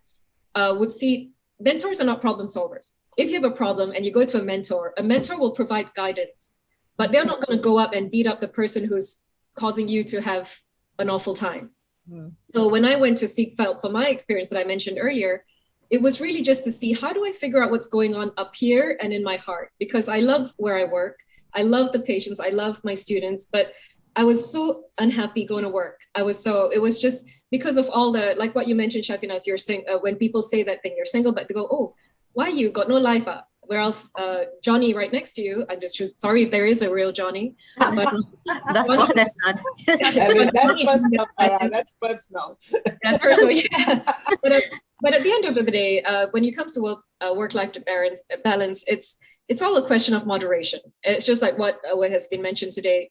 would see, mentors are not problem solvers. If you have a problem and you go to a mentor will provide guidance, but they're not going to go up and beat up the person who's causing you to have an awful time. So when I went to seek help for my experience that I mentioned earlier, it was really just to see, how do I figure out what's going on up here and in my heart? Because I love where I work. I love the patients. I love my students, but I was so unhappy going to work. It was just because of all the, like what you mentioned, Syafinaz, when people say that thing, you're single, but they go, oh, why you got no life? Whereas Johnny right next to you, I'm just sorry if there is a real Johnny. But that's not. That's personal. That's personal. That's personal, yeah. But at the end of the day, when it comes to work-life balance, it's all a question of moderation. It's just like what has been mentioned today,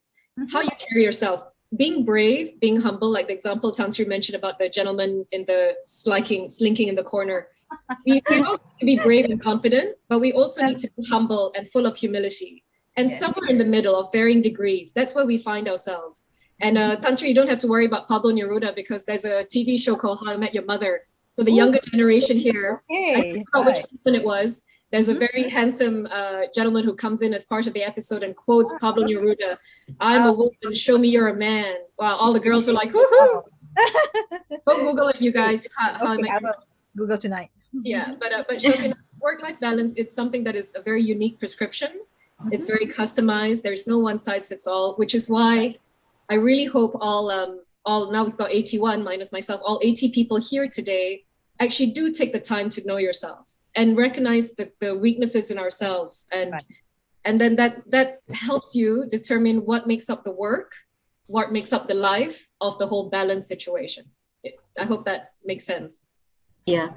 how you carry yourself, being brave, being humble, like the example Tan Sri mentioned about the gentleman in the slinking in the corner. We all need to be brave and confident, but we also need to be humble and full of humility. And somewhere in the middle of varying degrees, that's where we find ourselves. And Tan Sri, you don't have to worry about Pablo Neruda, because there's a TV show called How I Met Your Mother. So the younger generation here, I forgot which season it was, there's a very handsome gentleman who comes in as part of the episode and quotes Pablo Neruda, "I'm a woman, show me you're a man." Wow, all the girls were like, woohoo! Go Google it, you guys. I will Google tonight. Yeah, but work-life balance, it's something that is a very unique prescription. It's very customized. There's no one size fits all, which is why I really hope all now we've got 81 minus myself, all 80 people here today actually do take the time to know yourself and recognize the weaknesses in ourselves, and then that helps you determine what makes up the work what makes up the life of the whole balance situation. I hope that makes sense. Yeah.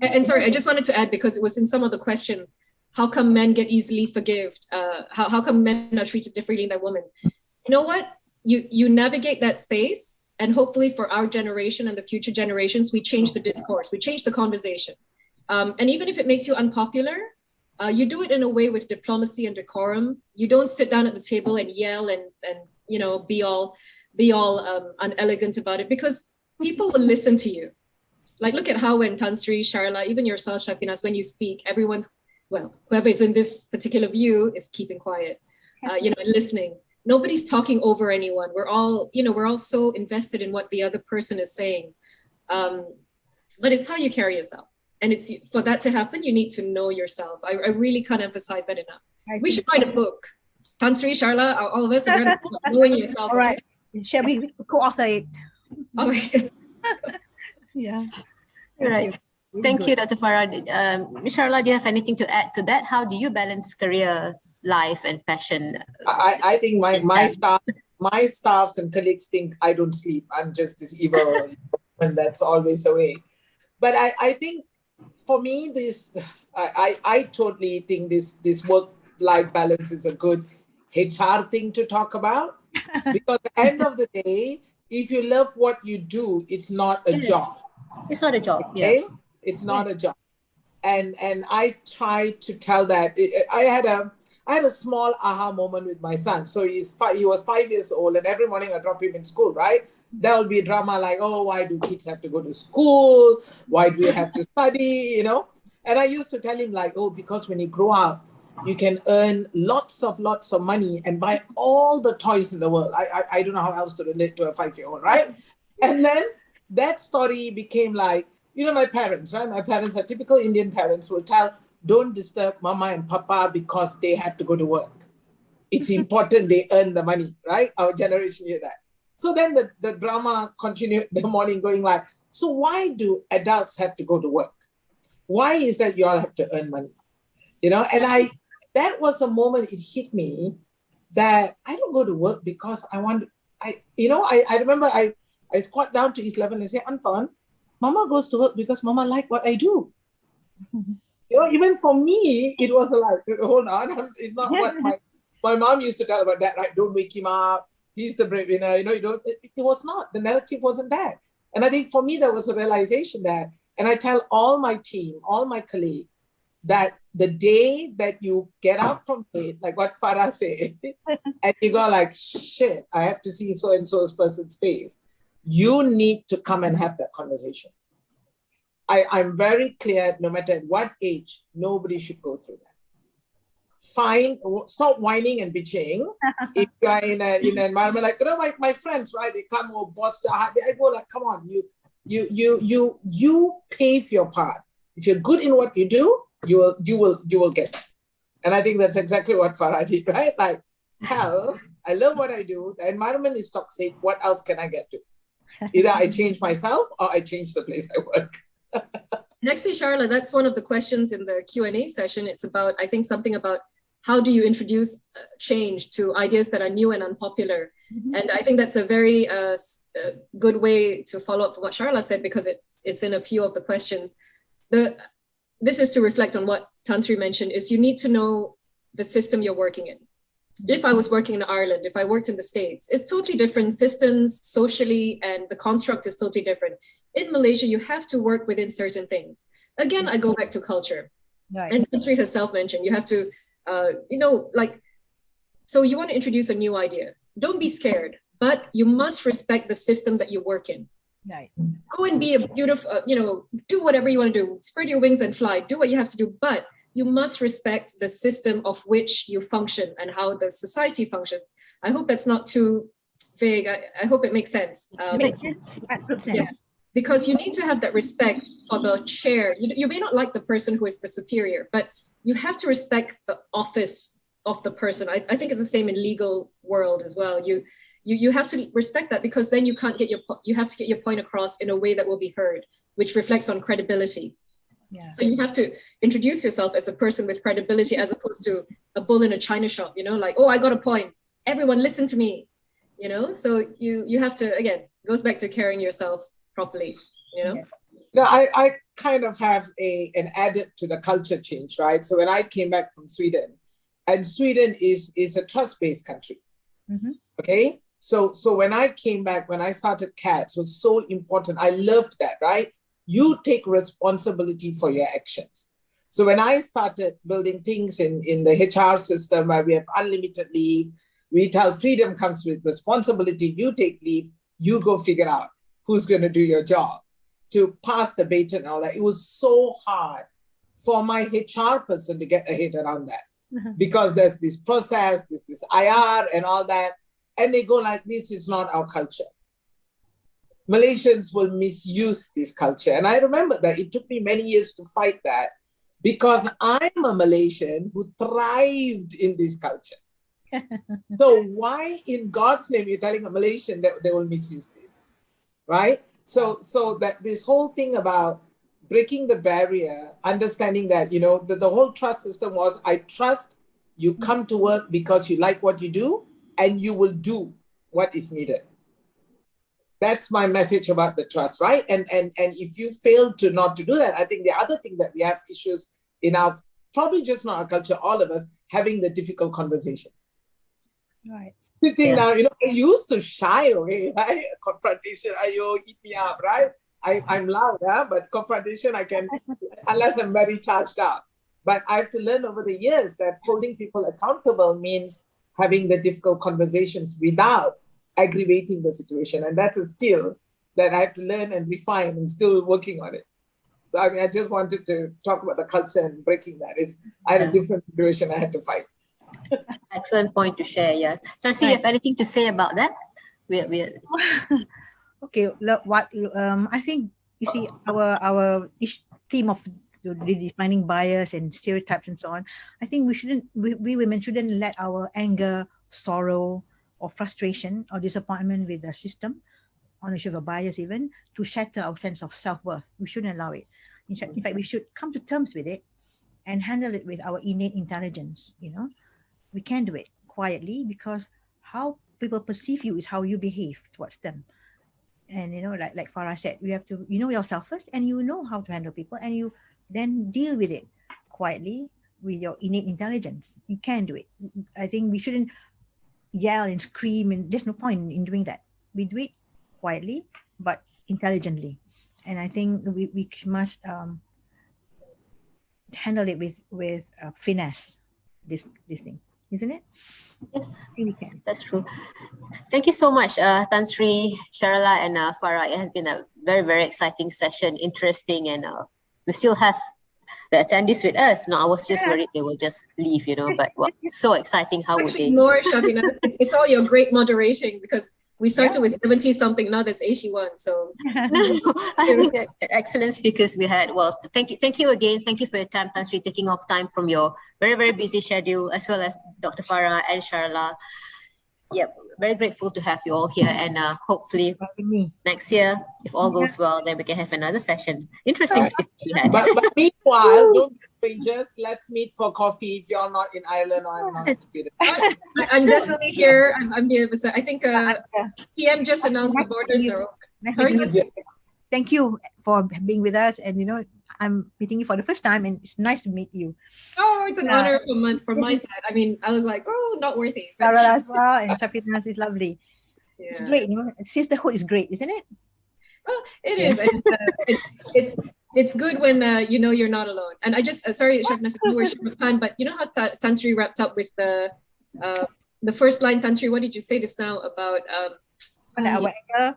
And sorry, I just wanted to add, because it was in some of the questions, how come men get easily forgived? How come men are treated differently than women? You know what? You navigate that space, and hopefully for our generation and the future generations, we change the discourse, we change the conversation. And even if it makes you unpopular, you do it in a way with diplomacy and decorum. You don't sit down at the table and yell and you know, be all unelegant about it, because people will listen to you. Like, look at how when Tan Sri, Sharala, even yourself, Syafinaz, when you speak, everyone's, well, whoever is in this particular view is keeping quiet, you know, and listening. Nobody's talking over anyone. We're all, you know, we're all so invested in what the other person is saying. But it's how you carry yourself. And it's, for that to happen, you need to know yourself. I really can't emphasize that enough. We should write a book. Tan Sri, Sharala, all of us are going to knowing yourself. All right. Shall we co-author it? Okay. Yeah. All right. Thank you, Dr. Farrah. Ms. Sharala, do you have anything to add to that? How do you balance career, life, and passion? I think my staffs and colleagues think I don't sleep. I'm just this evil, and that's always the way. But I think for me, I totally think this work-life balance is a good HR thing to talk about, because at the end of the day, if you love what you do, it's not a job. It's not a job. Okay? Yeah. It's not a job. And I try to tell that. I had a small aha moment with my son. So he was 5 years old, and every morning I drop him in school, right? There will be a drama like, oh, why do kids have to go to school? Why do we have to study? You know? And I used to tell him like, oh, because when you grow up, you can earn lots of money and buy all the toys in the world. I don't know how else to relate to a 5-year-old, right? And then that story became like, you know, my parents, right? My parents are typical Indian parents, will tell, don't disturb mama and papa because they have to go to work. It's important they earn the money, right? Our generation hear that. So then the drama continued the morning going like, so why do adults have to go to work? Why is that you all have to earn money? You know, and that was a moment it hit me that I don't go to work because I remember I squat down to his level and say, Anton, mama goes to work because mama like what I do. You know, even for me, it was like, hold on, it's not what my mom used to tell about that, right? Don't wake him up. He's the breadwinner. You know, it was not. The narrative wasn't that. And I think for me, there was a realization that, and I tell all my team, all my colleagues, that the day that you get up from bed, like what Farrah said, and you go like, shit, I have to see so-and-so's person's face, you need to come and have that conversation. I'm very clear, no matter at what age, nobody should go through that. Stop whining and bitching. If you are in an environment like, you know, my friends, right? They come over, boss, I go like, come on, you pave your path. If you're good in what you do, you will get it. And I think that's exactly what Farrah did, right? Like, hell, I love what I do. The environment is toxic. What else can I get to? Either I change myself or I change the place I work. Actually, Sharala, that's one of the questions in the Q&A session. It's about, I think, something about how do you introduce change to ideas that are new and unpopular? Mm-hmm. And I think that's a very good way to follow up from what Sharala said, because it's in a few of the questions. This is to reflect on what Tan Sri mentioned, is you need to know the system you're working in. If I was working in Ireland, if I worked in the States, it's totally different systems socially, and the construct is totally different. In Malaysia, you have to work within certain things. Again, I go back to culture. Right. And Tan Sri herself mentioned, you have to, so you want to introduce a new idea. Don't be scared, but you must respect the system that you work in. Right. Go and be a beautiful, do whatever you want to do, spread your wings and fly, do what you have to do, but you must respect the system of which you function and how the society functions. I hope that's not too vague. I hope it makes sense. It makes sense. Yeah. Because you need to have that respect for the chair. You may not like the person who is the superior, but you have to respect the office of the person. I think it's the same in legal world as well. You have to respect that, because then you have to get your point across in a way that will be heard, which reflects on credibility. Yeah. So you have to introduce yourself as a person with credibility, as opposed to a bull in a china shop, like, oh, I got a point. Everyone listen to me. you know? So you have to, again, goes back to carrying yourself properly, you know? Yeah. No, I kind of have an added to the culture change, right? So when I came back from Sweden, and Sweden is a trust-based country, okay? So when I came back, when I started CATS, was so important. I loved that, right? You take responsibility for your actions. So when I started building things in the HR system where we have unlimited leave, we tell freedom comes with responsibility. You take leave, you go figure out who's going to do your job. To pass the baton and all that, it was so hard for my HR person to get a head around that. Because there's this process, there's this IR and all that. And they go like, this is not our culture. Malaysians will misuse this culture. And I remember that it took me many years to fight that because I'm a Malaysian who thrived in this culture. So why in God's name you're telling a Malaysian that they will misuse this, right? So that this whole thing about breaking the barrier, understanding that, you know, the whole trust system was, I trust you come to work because you like what you do and you will do what is needed. That's my message about the trust, right? And if you fail to not to do that, I think the other thing that we have issues in our, probably just not our culture, all of us, having the difficult conversation. Right. Sitting down, you know, I used to shy away, right? Confrontation, ayo, eat me up, right? I'm loud, but confrontation, I can, unless I'm very charged up. But I have to learn over the years that holding people accountable means having the difficult conversations without aggravating the situation. And that's a skill that I have to learn and refine and still working on it. So, I mean, I just wanted to talk about the culture and breaking that. If I had a different situation, I had to fight. Excellent point to share, yeah. Tansi, you have anything to say about that? We're Okay, look, what I think, you see, our theme of redefining bias and stereotypes and so on, I think we women shouldn't let our anger, sorrow, or frustration or disappointment with the system, on issue of a bias even, to shatter our sense of self-worth. We shouldn't allow it. In fact, we should come to terms with it and handle it with our innate intelligence, you know. We can do it quietly because how people perceive you is how you behave towards them. And, you know, like Farrah said, we have to, you know yourself first and you know how to handle people and you then deal with it quietly with your innate intelligence. You can do it. I think we shouldn't yell and scream, and there's no point in doing that. We do it quietly but intelligently. And I think we must handle it with finesse, this thing, isn't it? yes, I think we can. that's true. Thank you so much, Tan Sri, Sharala, and Farrah. It has been a very, very exciting session, interesting, and we still have the attendees with us. No, I was just worried they will just leave, you know, but well, so exciting. How would Actually, they? more, Syafinaz. It's all your great moderating because we started with 70 something, now there's 81. So No, I think that excellent speakers we had. Well, thank you again. Thank you for your time, Tan Sri, taking off time from your very, very busy schedule, as well as Dr. Farrah and Sharala. Yep, very grateful to have you all here, and hopefully next year, if all goes well, then we can have another session. Interesting speakers we had. But meanwhile, don't be strangers. Let's meet for coffee if you're not in Ireland or I'm not in Sweden. I'm definitely here. I'm here. So I think PM just announced the borders are open. Sorry? Thank you for being with us, and you know, I'm meeting you for the first time, and it's nice to meet you. Oh, it's an honor from my side. I mean, I was like, oh, not worthy. Sharala as well, and Syafinaz is lovely. Yeah. It's great, you know. Sisterhood is great, isn't it? Well, it is. And, it's good when you know you're not alone. And I just sorry, Syafinaz, if you were short of time, but you know how Tan Sri wrapped up with the first line. Tan Sri, what did you say just now about our anger,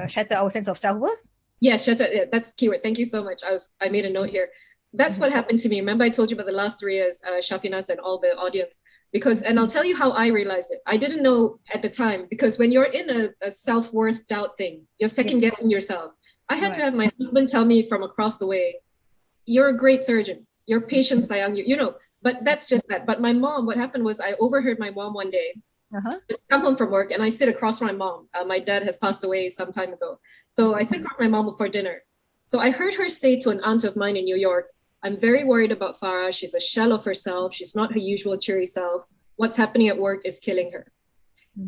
shatter our sense of self-worth? Yes, shatter. Yeah, that's keyword. Thank you so much. I made a note here. That's what happened to me. Remember I told you about the last 3 years, Syafinaz and all the audience, and I'll tell you how I realized it. I didn't know at the time, because when you're in a self-worth doubt thing, you're second guessing yourself. I had to have my husband tell me from across the way, you're a great surgeon. Your patients, Sayang, you know, but that's just that. But my mom, what happened was I overheard my mom one day, come home from work and I sit across from my mom. My dad has passed away some time ago. So I sit across my mom for dinner. So I heard her say to an aunt of mine in New York, I'm very worried about Farrah. She's a shell of herself. She's not her usual cheery self. What's happening at work is killing her.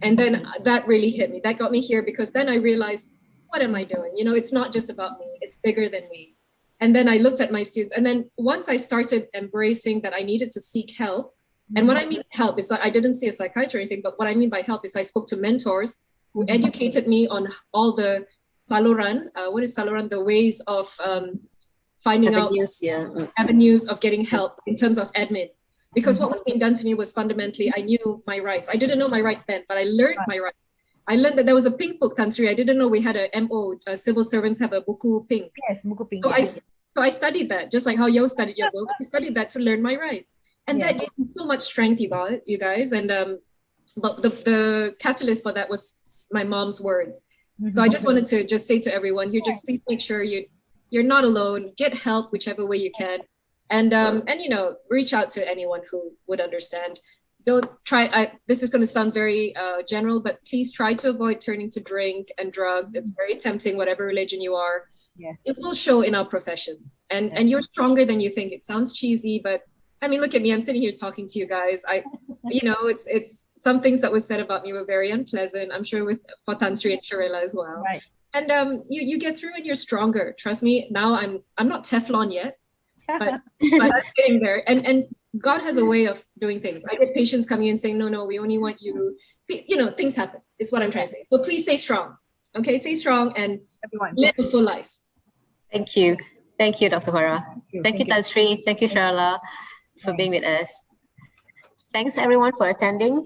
And then that really hit me. That got me here, because then I realized, what am I doing? You know, it's not just about me, it's bigger than me. And then I looked at my students, and then once I started embracing that I needed to seek help, and what I mean help is that I didn't see a psychiatrist or anything, but what I mean by help is I spoke to mentors who educated me on all the saluran, what is saluran? The ways of finding Avenues, avenues of getting help in terms of admin. Because what was being done to me was fundamentally, I knew my rights. I didn't know my rights then, but I learned my rights. I learned that there was a pink book, Tan Sri. I didn't know we had a MO, civil servants have a buku pink. Yes, buku pink. So, Yes. I studied that, just like how you studied your book. I studied that to learn my rights. And that gave me so much strength, you guys. And but the catalyst for that was my mom's words. So I just wanted to just say to everyone here, just please make sure you're not alone. Get help whichever way you can. And you know, reach out to anyone who would understand. Don't try, this is going to sound very general, but please try to avoid turning to drink and drugs. It's very tempting, whatever religion you are. Yes. It will show in our professions. And you're stronger than you think. It sounds cheesy, but I mean, look at me. I'm sitting here talking to you guys. You know, it's some things that was said about me were very unpleasant. I'm sure for Tan Sri and Sharala as well. Right. And you get through and you're stronger. Trust me. Now I'm not Teflon yet, but I'm getting there. And God has a way of doing things. I get patients coming in saying, no, we only want you. You know, things happen. Is what I'm trying to say. So please stay strong. Okay, stay strong and live a full life. Thank you. Thank you, Dr. Farrah. Thank you, Tan Sri. Thank you, Sharala, for being with us. Thanks, everyone, for attending.